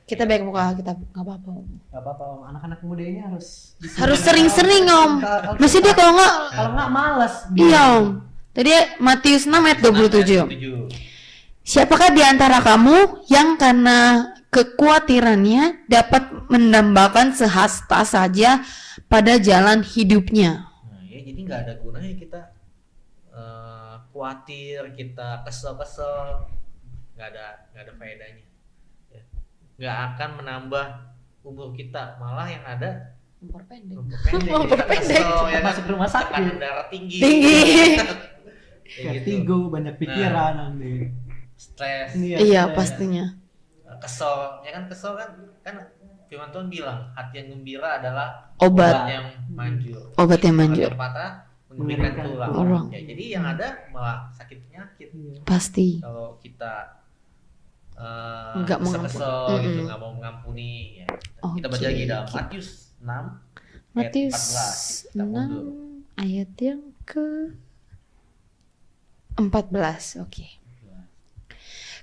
Kita baik muka kita nggak apa-apa Om. Gak apa-apa Om, anak-anak muda ini harus Harus sering-sering Om. Mesti dia kalau nggak malas. iya Om. Tadi Matius 6 ayat 27. 27. Siapakah di antara kamu yang karena kekhawatirannya dapat mendambakan sehasta saja pada jalan hidupnya? Nah, ya jadi nggak ada gunanya kita khawatir, kita kesel, nggak ada faedahnya. Ya. Nggak akan menambah umur kita, malah yang ada Memperpendek. umur pendek. Umur Jadi kita pendek. kesel, ya kan? Masuk rumah sakit. Tekanan darah tinggi. Tinggi. Kayak gitu. Vertigo, banyak pikiran nanti. Stres, Iya pastinya. kesel, ya kan kesel kan Firman Tuhan bilang hati yang gembira adalah Obat. yang manjur. Obat yang Hati manjur. patah mengeringkan Mengeringkan tulang. tulang. Ya, jadi yang ada malah sakit penyakit. Pasti. Kalau kita Nggak mau kesel gitu, Mm-mm. nggak mau mengampuni, ya. Kita Oke. baca lagi dalam Matius 6 Matius ayat 14. Kita mundur. 6 ayat yang ke 14. Oke.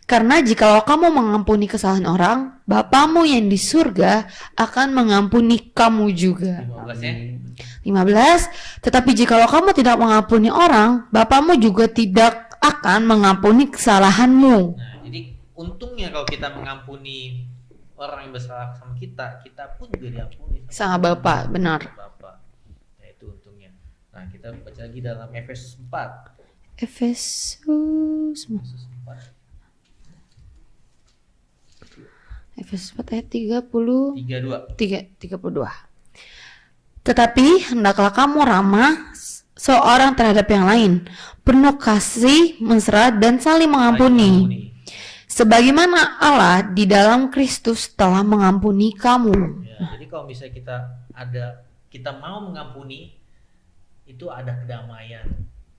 Karena jikalau kamu mengampuni kesalahan orang, Bapamu yang di surga akan mengampuni kamu juga. 15 ya. 15. Tetapi jikalau kamu tidak mengampuni orang, Bapamu juga tidak akan mengampuni kesalahanmu. Nah, jadi untungnya kalau kita mengampuni orang yang bersalah sama kita pun juga diampuni Sama Bapa, benar. Bapak. Nah, itu untungnya. Nah, kita baca lagi dalam Efesus 4. Efesus 4 ayat 32. Tetapi hendaklah kamu ramah seorang terhadap yang lain, penuh kasih, mesra, dan saling mengampuni. Sebagaimana Allah di dalam Kristus telah mengampuni kamu. Ya, jadi kalau misalnya kita mau mengampuni, itu ada kedamaian,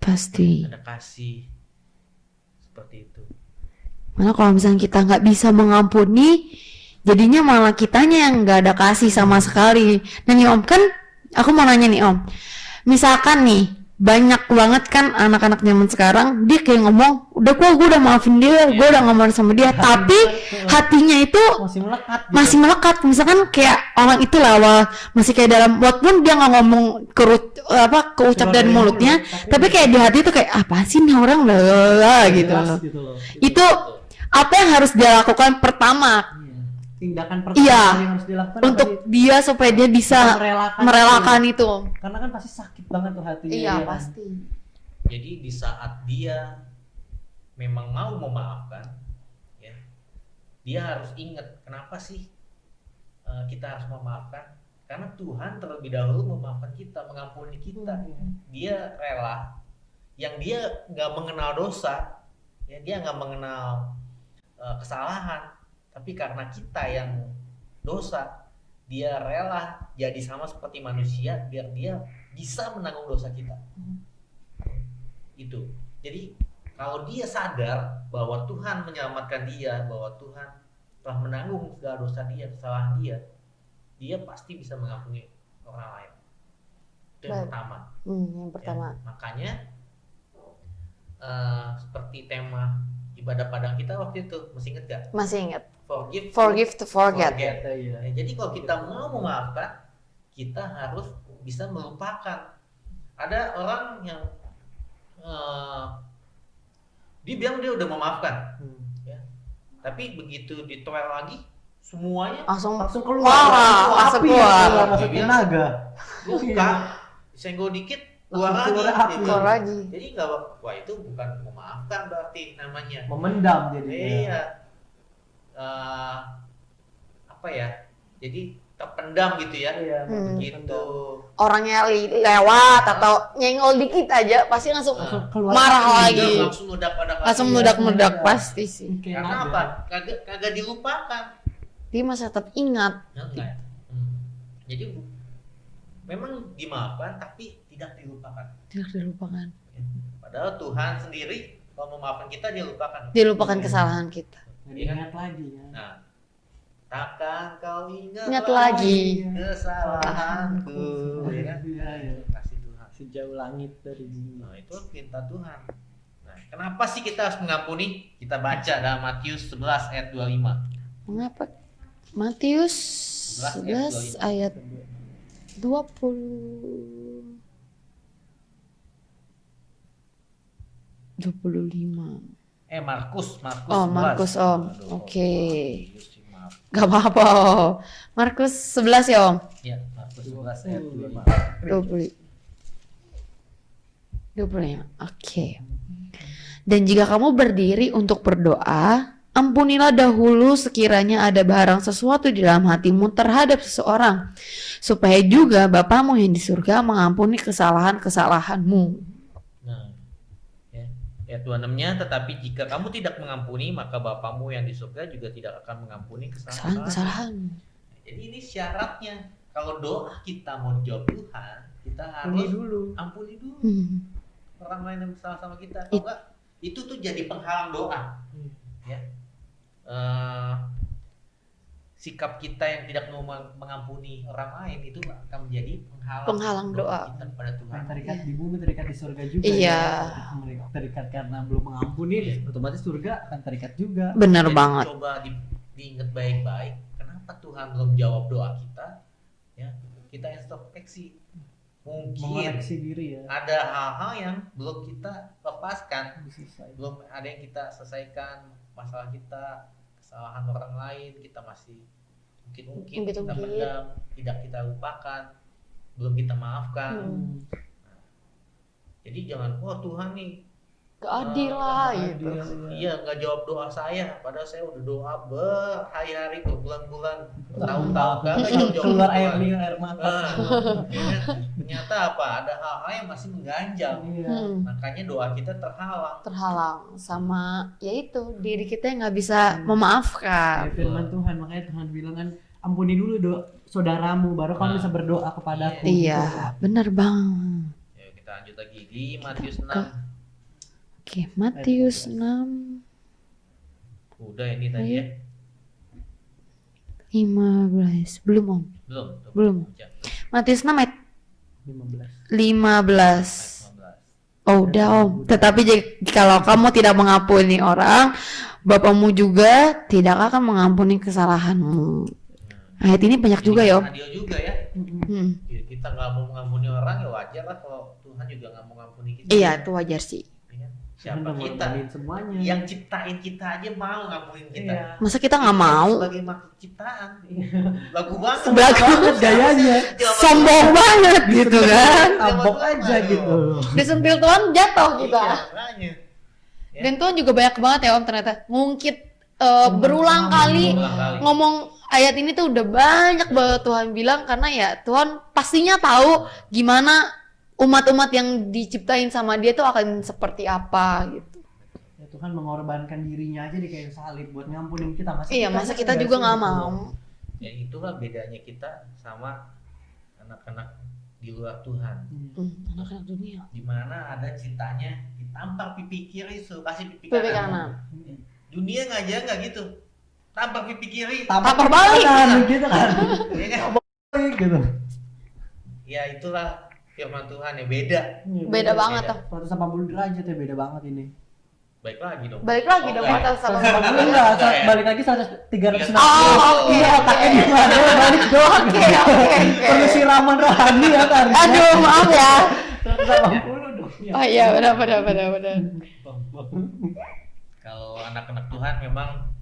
Pasti. ada kasih, seperti itu. Mana kalau misalnya kita nggak bisa mengampuni, jadinya malah kitanya yang nggak ada kasih sama sekali. Nah nih Om, kan aku mau nanya nih Om, misalkan nih banyak banget kan anak-anak zaman sekarang, dia kayak ngomong, gue udah maafin dia, gue udah ngomong sama dia, tapi hatinya itu masih melekat. Misalkan kayak orang itu lah masih kayak dalam, walaupun dia nggak ngomong keucap dari mulutnya, tapi kayak di hati itu kayak apa sih nih orang gitu. Itu apa yang harus dia lakukan pertama? Tindakan pertama Iya, yang harus dilakukan untuk apa dia supaya dia bisa merelakan itu. karena kan pasti sakit banget tuh hatinya. Iya kan? pasti. Jadi di saat dia memang mau memaafkan, ya, dia harus ingat kenapa sih kita harus memaafkan. Karena Tuhan terlebih dahulu memaafkan kita, mengampuni kita. Dia rela, yang dia nggak mengenal dosa, ya, dia nggak mengenal kesalahan, tapi karena kita yang dosa, dia rela jadi sama seperti manusia biar dia bisa menanggung dosa kita. Itu. Jadi kalau dia sadar bahwa Tuhan menyelamatkan dia, bahwa Tuhan telah menanggung segala dosa dia, kesalahan dia pasti bisa mengampuni orang lain. Itu yang Baik. pertama. Yang pertama. Ya, makanya seperti tema ibadah padang kita waktu itu, masih ingat gak? Masih ingat. Forgive To forget. Iya. Ya, jadi kalau kita mau memaafkan, kita harus bisa melupakan. Ada orang yang dia bilang dia udah memaafkan, ya. Tapi begitu ditoel lagi, semuanya Langsung keluar. langsung Api keluar. ya, maksudnya tenaga. luka, senggol dikit, keluar Langsung lagi. keluar api. gitu. Keluar lagi. Jadi nggak, wah itu bukan memaafkan berarti namanya. Memendam jadi. Iya. Apa ya? Jadi terpendam gitu ya. Iya, Gitu. Orangnya lewat atau nyenggol dikit aja pasti langsung keluar marah api. lagi. Langsung meledak-ledak lagi. Langsung meledak-meledak Iya. pasti sih. Kayak Karena naga. apa? Kagak dilupakan. Dia masih tetap ingat. Ya, enggak ya? Jadi memang dimaafkan tapi tidak dilupakan. Tidak dilupakan. Padahal Tuhan sendiri kalau memaafkan kita dia lupakan. Dia lupakan kesalahan kita. Ingat lagi ya. Nah, takkan kau ingat Ingat lagi kesalahanku, ya kan? Iya, iya. Kasih Tuhan. Sejauh langit dari bumi. Nah, itu perintah Tuhan. Nah, kenapa sih kita harus mengampuni? Kita baca dalam Matius 11 ayat 25. Mengapa? Matius 11 11 ayat 20 25. Markus Oh, 11. Markus Om. Aduh, Oke. maaf. Gak apa-apa Om. Markus 11 ya Om. Ya, Markus 11 ayat 25. 20. 20 ya. Oke. Dan jika kamu berdiri untuk berdoa, ampunilah dahulu sekiranya ada barang sesuatu di dalam hatimu terhadap seseorang, supaya juga Bapamu yang di surga mengampuni kesalahan-kesalahanmu. Nah, ya. Ayat 26-nya, tetapi jika kamu tidak mengampuni, maka Bapamu yang di surga juga tidak akan mengampuni kesalahan-kesalahan. Kesalahan-kesalahan. Jadi ini syaratnya. Kalau doa kita mau dijawab Tuhan, kita harus ampuni dulu orang lain yang bersalah sama kita. Kalau enggak, itu tuh jadi penghalang doa. Ya. Sikap kita yang tidak mau mengampuni orang lain itu akan menjadi Penghalang doa. kita kepada Tuhan. Yang terikat di bumi, terikat di surga juga. Iya. Ya. Terikat karena belum mengampuni, otomatis surga akan terikat juga. Benar Jadi banget. Coba diingat baik-baik, kenapa Tuhan belum jawab doa kita? Ya, kita introspeksi. Mungkin Mengoreksi diri ya. ada hal-hal yang belum kita lepaskan, Selesai. belum ada yang kita selesaikan masalah kita, kesalahan orang lain kita masih mungkin kita Ungkit-ungkit. pendam, tidak kita lupakan, belum kita maafkan. Jadi jangan, wah Tuhan nih Gak adil lah gitu. Iya, nggak jawab doa saya. Padahal saya udah doa berhari-hari, berbulan-bulan, tahun-tahun, nggak jawab-jawab. Keluar doa. air mata. Ya kan? Ternyata apa? Ada hal-hal yang masih mengganjal. Iya. Makanya doa kita terhalang. Sama yaitu diri kita yang nggak bisa memaafkan. Kayak firman Tuhan, makanya Tuhan bilang kan, ampuni dulu saudaramu, baru kamu bisa berdoa kepadaku. Iya, benar bang. Yuk kita lanjut lagi di Matius 6. Oke, Matius 6 Udah ini tadi ya. 15. Belum om. Belum. Belum. Matius 6 ayat 15. 15. 15. Oh udah om. Tetapi kalau kamu tidak mengampuni orang, Bapamu juga tidak akan mengampuni kesalahanmu. Ayat ini banyak juga ya om. Adil juga ya. Kita nggak mau mengampuni orang ya wajar lah kalau Tuhan juga nggak mau mengampuni kita. Iya itu wajar sih. Iya. Tuhan Siapa udah kita? ngorbanin semuanya. Yang ciptain kita aja mau ngampunin kita. Iya. Masa kita nggak mau? Sebagai makhluk ciptaan. Lagu banget. Belagu banget gayanya. Sombong banget gitu kan. Abok aja gitu. Disentil Tuhan jatuh kita. Iya, makanya. Ya. Dan Tuhan juga banyak banget ya om ternyata ngungkit berulang kali ngomong ayat ini tuh udah banyak banget Tuhan bilang karena ya Tuhan pastinya tahu gimana umat-umat yang diciptain sama dia tuh akan seperti apa gitu. Ya, Tuhan mengorbankan dirinya aja di kayu salib buat ngampunin kita. Iya masa kita juga nggak mau. Ya itulah bedanya kita sama anak-anak di luar Tuhan. Anak-anak dunia. Dimana ada cintanya ditampar pipi kiri suruh kasih pipi Pipi kanan. kanan. Dunia nggak gitu. Tampar pipi kiri. Tampar balik. Gitu kan. Ya kan? Balik gitu. Ya itulah firman Tuhan ya beda. Beda banget tuh. 180 derajat ya, beda banget ini. Baik lagi dong. Balik lagi dong enggak. kita sama 180 enggak, balik lagi 360. Oh, oke. Iya, otaknya gimana? Balik doang. Oke. Perlu siraman rohani ya kan. Aduh maaf ya. 180 dong. Ya. Oh iya benar. Kalau anak-anak Tuhan memang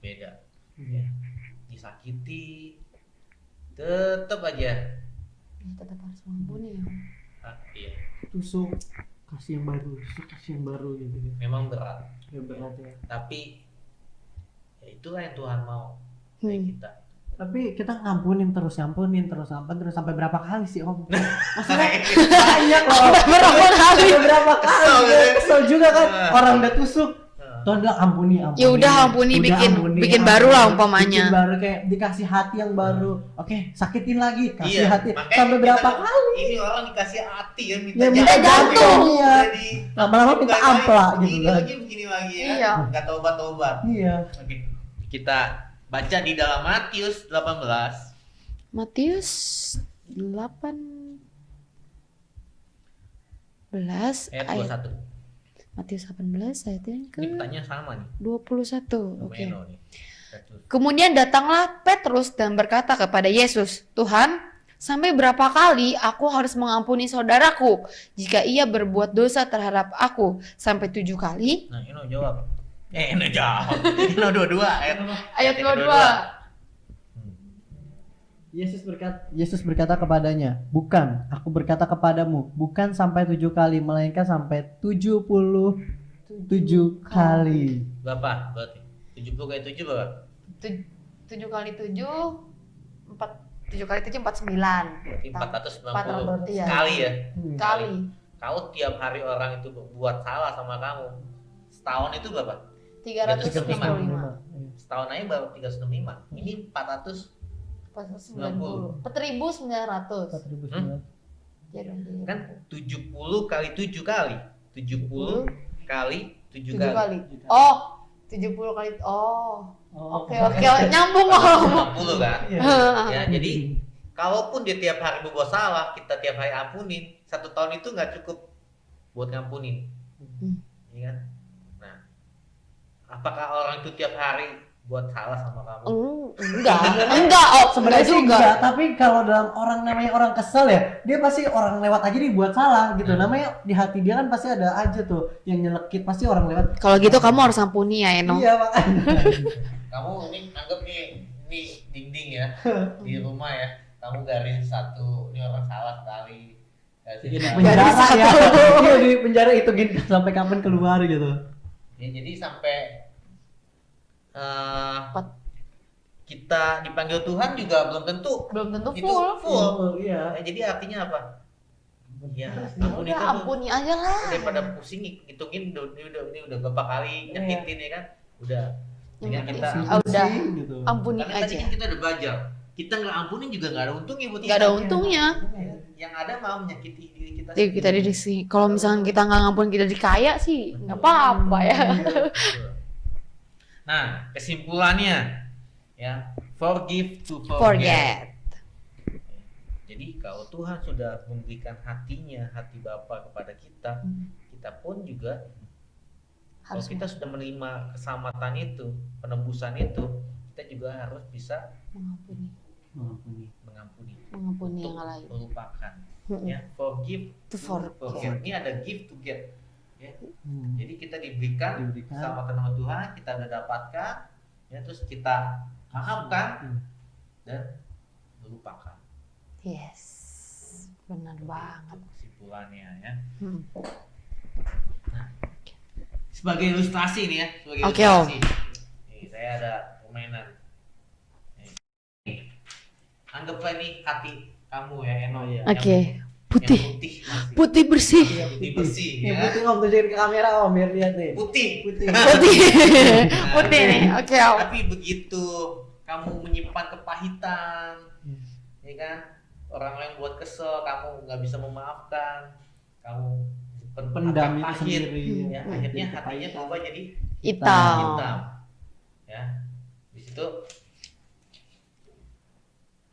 beda. Ya. Disakiti tetap aja. Tetap harus mengampuni ya. Iya. Tusuk kasih yang baru gitu. Memang berat. Ya berat ya. Tapi ya itulah yang Tuhan mau dari kita. Tapi kita ngampunin terus sampai berapa kali sih Om? Maksudnya Banyak loh. Berapa kali? Berapa kali? Kesel gitu. Kesel juga kan orang udah tusuk. Tuhan bilang ampuni. Ya udah ampuni, bikin baru lah umpamanya. Bikin baru kayak dikasih hati yang baru. Oke, sakitin lagi, kasih Iya, hati. makanya Sampai berapa kita- kali? Ini orang dikasih hati ya minta Ya, minta jantung. Iya. Jadi Lama-lama minta ampla gitu begini kan. begini lagi ya. Iya. Enggak tobat-tobat. Iya. Oke. Kita baca di dalam Matius 18 Matius 18 ayat ayat 21. Matius 18 ayat yang ke Ini pertanyaan sama nih. 21. Oke. Meno nih. Petrus. Kemudian datanglah Petrus dan berkata kepada Yesus, "Tuhan, sampai berapa kali aku harus mengampuni saudaraku jika ia berbuat dosa terhadap aku? Sampai 7 kali?" Nah, Eno jawab. Eno jawab. Eno 22 Ayat 22. Yesus berkata kepadanya, "Bukan, aku berkata kepadamu, bukan sampai 7 kali, melainkan sampai 77 kali." Berapa berarti? 70 kali 7 berapa? 7 kali 7 7 kali 7 49. Berarti 490 iya. sekali ya. Kali. Kau tiap hari orang itu buat salah sama kamu. Setahun itu berapa? 365. Setahun aja baru 365. Ini 490. 490. 4.900. 4.900. Ya dong. Kan 70 kali 7 kali. 70 kali 7 7 kali. kali. Oh, 70 kali. Oh. Oke, nyambung om. 60 kan? Iya. Ya, jadi kalaupun dia tiap hari berbuat salah, kita tiap hari ampunin, 1 tahun itu nggak cukup buat ngampunin. Iya kan? Nah, apakah orang itu tiap hari buat salah sama kamu? Enggak om. Sebenarnya sih juga. enggak, tapi kalau dalam orang namanya orang kesel ya, dia pasti orang lewat aja dibuat salah gitu. Namanya di hati dia kan pasti ada aja tuh yang nyelekit, pasti orang lewat. Kalau gitu kamu harus ampuni ya Eno. Iya makanya. Kamu ini anggap nih, ini dinding ya di rumah ya. Kamu garis satu, ini orang salah sekali. Di Ya, penjara Garis ya. satu. Iya, di penjara itu gini sampai kapan keluar gitu. jadi sampai Empat. kita dipanggil Tuhan juga belum tentu Belum tentu itu full. full. Iya. Jadi artinya apa? Ya, Ya ampuni udah itu ampuni aja lah. daripada pusing hitungin ini udah berapa kali nyakitin ya kan? Udah. Dengan kita Udah. gitu. Ampuni karena tadi aja. kan kita udah belajar. Kita nggak ampunin juga nggak ada untungnya buat Nggak kita. ada untungnya. Yang ada malah menyakiti diri kita Jadi kita sendiri. diri sih. Kalau misalkan kita nggak ngampun kita dikaya sih nggak apa-apa ya. Betul. Nah, kesimpulannya ya, forgive to forget. Jadi kalau Tuhan sudah memberikan hatinya, hati Bapa kepada kita, kita pun juga kalau Harus kita sudah menerima keselamatan itu, penebusan itu, kita juga harus bisa mengampuni, mengampuni yang untuk lain. melupakan. Mm-mm. Ya, forgive To to forget. Ini ada give to get. Ya. Jadi kita diberikan keselamatan sama Tuhan, kita udah dapatkan, ya terus kita maafkan dan melupakan. Yes, benar banget. Kesimpulannya ya. Hmm. Sebagai ilustrasi nih ya, sebagai Oke, ilustrasi. Nih, saya ada permainan. Nih. Anggaplah ini hati kamu ya, Eno. Iya. Oke, Yang putih, putih masih. putih bersih, Putih bersih Yang ya. putih om tunjukin ke kamera om biar lihat nih. Putih. Putih. putih, putih nih. Oke, Om. Tapi begitu kamu menyimpan kepahitan, ya kan? Orang lain buat kesel, kamu nggak bisa memaafkan, kamu simpen Pendam itu pahit, sendiri. ya, akhirnya hatinya berubah jadi Hitam. hitam, ya. Di situ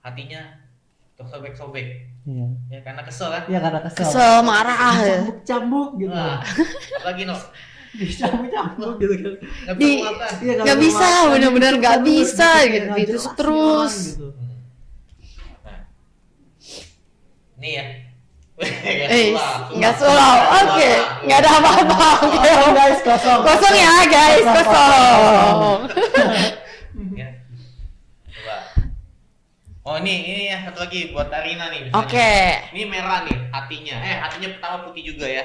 hatinya tersobek-sobek, Iya. ya karena kesel kan? Iya karena kesel. Kesel, marah. Cambuk gitu. Wah, apalagi no, Dicambuk gitu kan. nggak bisa Di- memaafkan. Iya, Nggak bisa, makan, bener-bener nggak dicambuk, bisa gitu, gitu, nggak ditusuk jelas terus. doang, gitu. Nah, ini ya. Nggak sulap. Oke, nggak ada apa-apa. Oke, Om. Guys kosong. Kosong ya, guys, kosong. Ya. Coba. Oh ini ya satu lagi buat Arina nih misalnya. Oke. Ini merah nih hatinya. Hatinya pertama putih juga ya.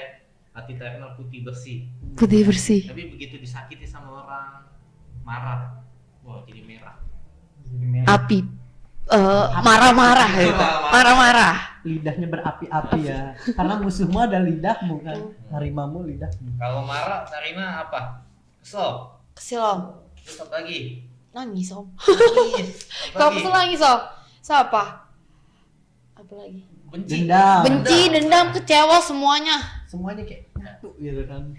Hati Arina putih bersih. Putih bersih. Tapi begitu disakiti sama orang marah. Wah jadi merah. Api. Marah-marah gitu. Marah-marah. Lidahnya berapi-api ya. Karena musuhmu ada lidahmu kan. Harimau lidahmu. Kalau marah Arina apa? Kesel. Kesel, Om. Terus apa lagi? Nangis, Om. Nangis. Kau kesel nangis, Om. Siapa? Apa lagi? Benci. Dendam. Benci, dendam, kecewa semuanya. Semuanya kayak nyatu gitu kan.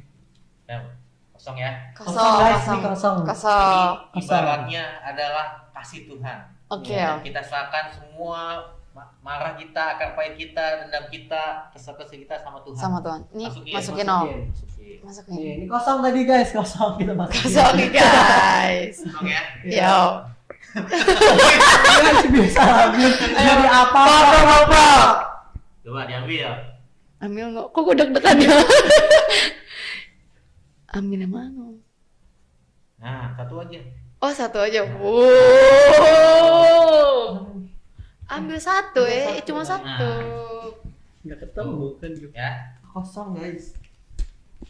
Ya, kosong ya. Kosong, guys, ini kosong. Kosong. Ini ibaratnya adalah kasih Tuhan. Oke, Ya, Om. kita serahkan semua marah kita, akar pahit kita, dendam kita, kesel-kesel kita sama Tuhan. Sama Tuhan. Ini Masukin, masukin, Om. Masukin. Masukin. Nih, ini kosong tadi guys, kosong kita masukin. Kosong nih, guys. Kosong ya. Yo. Iya, bisa ambil. Jadi apa? Apa? Coba diambil. Ambil nggak? Kok gue deg-degan ya? Ambil yang mana? Nah, satu aja. Oh, satu aja. Wow. Ambil satu ya, cuma satu. Nggak ketemu kan gitu. Ya. Kosong guys.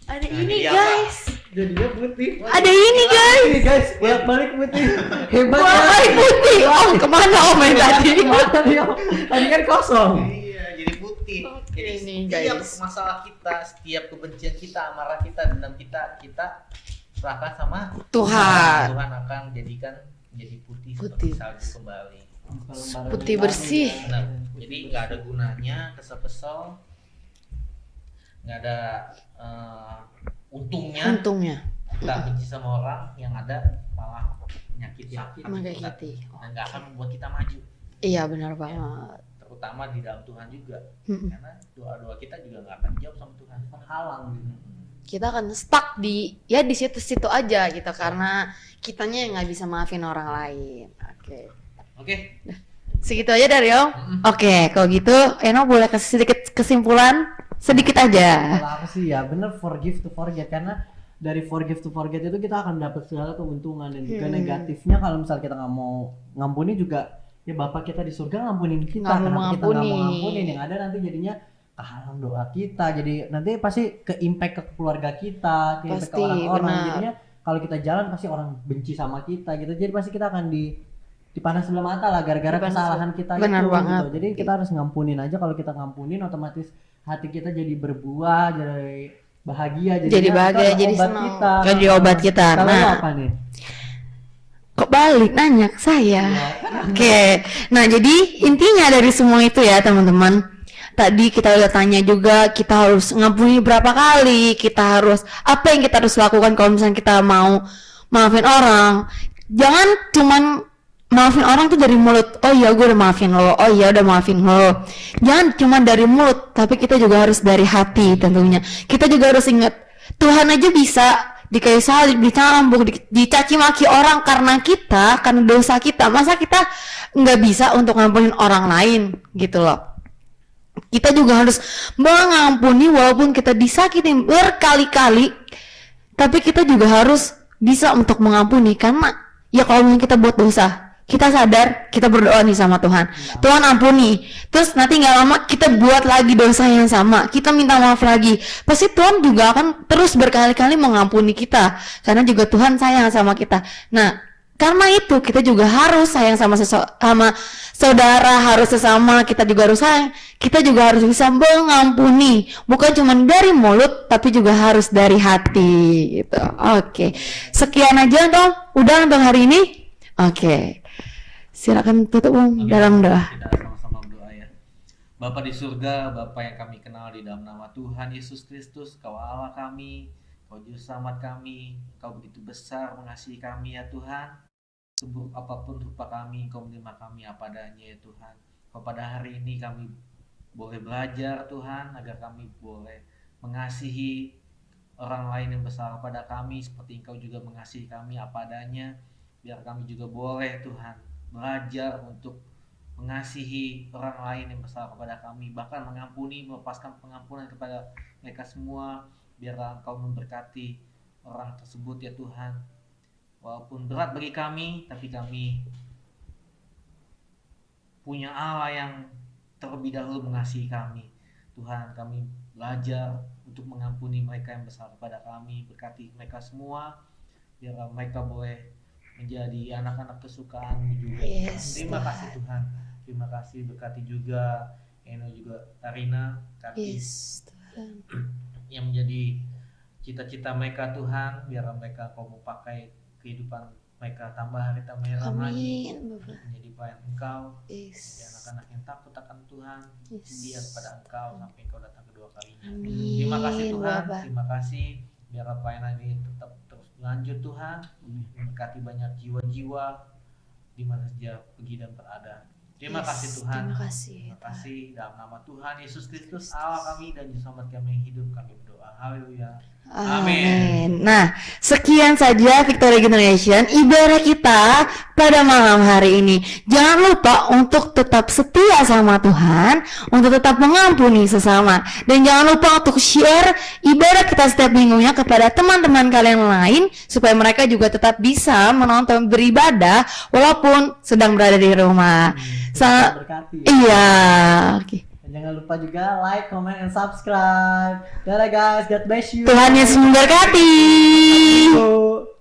Ada Nah, ini, jadi apa? guys. Jadinya putih. Ada ini, guys. Ini guys, bolak-balik putih. Hebat Wah, ya. kali putih. Om, kemana Om yang tadi? Kemana dia? Tadi kan kosong. Iya, jadi putih. Oke, Jadi nih, setiap guys. masalah kita, setiap kebencian kita, amarah kita, dendam kita serahkan sama Tuhan. Tuhan akan jadikan menjadi putih, Putih. seperti salju kembali. Putih bersih. Nah, jadi nggak ada gunanya kesel-kesel, nggak ada untungnya Untungnya. kita benci sama orang, yang ada malah menyakiti hati kita Menyakiti. dan nggak akan membuat kita maju, Iya, benar banget. terutama di dalam Tuhan juga, Mm-mm. karena doa-doa kita juga nggak akan dijawab sama Tuhan, Terhalang gitu. Kita akan stuck di situ-situ aja gitu karena kitanya yang nggak bisa maafin orang lain. Oke. Oke. Segitu aja dari Om. Mm-mm. Oke, kalau gitu Eno boleh kasih sedikit kesimpulan sedikit aja. Kalau aku sih ya bener forgive to forget, karena dari forgive to forget itu kita akan dapat segala keuntungan, dan juga negatifnya kalau misal kita nggak mau ngampuni juga ya Bapak kita di surga ngampunin kita, Nggak mau kenapa kita nggak mau ngampuni. ngampunin, yang ada nanti jadinya kehalang doa kita, jadi nanti pasti ke impact ke keluarga kita, ke impact ke Pasti, orang-orang. benar. Jadinya kalau kita jalan pasti orang benci sama kita gitu, jadi pasti kita akan dipandang sebelah mata lah gara-gara Dipandang kesalahan kita benar itu banget. gitu. Jadi kita harus ngampunin aja, kalau kita ngampunin otomatis hati kita jadi berbuah, jadi bahagia, Jadi bahagia, itu jadi obat senang. kita. Jadi obat kita. Kalau Nah. lo apa nih? Kok balik nanya ke saya? Ya. Oke, nah jadi intinya dari semua itu ya teman-teman. Tadi kita udah tanya juga, kita harus ngampuni berapa kali, kita harus apa yang kita harus lakukan kalau misalnya kita mau maafin orang. Jangan cuman maafin orang tuh dari mulut. Oh iya, gue udah maafin lo. Oh iya, udah maafin lo. Jangan cuman dari mulut, tapi kita juga harus dari hati tentunya. Kita juga harus ingat, Tuhan aja bisa dikayu salib, dicambuk, dicaci maki orang karena kita, karena dosa kita. Masa kita nggak bisa untuk ngampunin orang lain gitu loh. Kita juga harus mengampuni walaupun kita disakitin berkali-kali, tapi kita juga harus bisa untuk mengampuni, karena ya kalau misalnya kita buat dosa, kita sadar, kita berdoa nih sama Tuhan, Tuhan ampuni, terus nanti nggak lama kita buat lagi dosa yang sama, kita minta maaf lagi, pasti Tuhan juga akan terus berkali-kali mengampuni kita, karena juga Tuhan sayang sama kita. Nah, karena itu kita juga harus sayang sama sama saudara, harus sesama, kita juga harus sayang, kita juga harus bisa mengampuni, bukan cuma dari mulut tapi juga harus dari hati gitu. Oke, sekian aja dong, udah untuk hari ini. Oke, silakan tutup dalam doa. Kita sama-sama berdoa ya. Bapa di surga, Bapa yang kami kenal di dalam nama Tuhan Yesus Kristus, Kau Allah kami, Kau Juru Selamat kami, Kau begitu besar mengasihi kami ya Tuhan. Seburuk apapun rupa kami, Kau menerima kami apa adanya ya Tuhan. Kau pada hari ini kami boleh belajar Tuhan, agar kami boleh mengasihi orang lain yang bersalah pada kami, seperti Engkau juga mengasihi kami apa adanya. Biar kami juga boleh Tuhan belajar untuk mengasihi orang lain yang bersalah kepada kami, bahkan mengampuni, melepaskan pengampunan kepada mereka semua. Biarlah Engkau memberkati orang tersebut ya Tuhan. Walaupun berat bagi kami, tapi kami punya Allah yang terlebih dahulu mengasihi kami. Tuhan, kami belajar untuk mengampuni mereka yang bersalah kepada kami. Berkati mereka semua, biarlah mereka boleh menjadi anak-anak kesukaan-Mu juga. Yes, Terima kasih Tuhan. Terima kasih, berkati juga Eno juga Tarina, Kati, Tuhan. yang menjadi cita-cita mereka Tuhan. Biarlah mereka Kau mau pakai kehidupan mereka tambah hari tambah lagi Amin, Bapak. menjadi pelayan Engkau, Yes. menjadi anak-anak yang takut akan Tuhan, Yes. setia kepada Engkau sampai Engkau datang kedua kalinya. Amin, Terima kasih Tuhan, Bapak. terima kasih. Biarlah pelayanan ini tetap terus berlanjut Tuhan, memberkati banyak jiwa-jiwa di mana saja pergi dan berada. Terima Yes, kasih Tuhan. terima kasih, Terima kasih dalam nama Tuhan Yesus Kristus Allah kami dan Juru Selamat kami yang hidup, kami berdoa. Haleluya. Amin. Nah, sekian saja Victory Generation ibadah kita pada malam hari ini. Jangan lupa untuk tetap setia sama Tuhan, untuk tetap mengampuni sesama, dan jangan lupa untuk share ibadah kita setiap minggunya kepada teman-teman kalian lain supaya mereka juga tetap bisa menonton beribadah walaupun sedang berada di rumah. Berkati. Iya. Oke. Dan jangan lupa juga like, comment, and subscribe. Dadah guys, God bless you. Tuhan Yesus memberkati. Oh.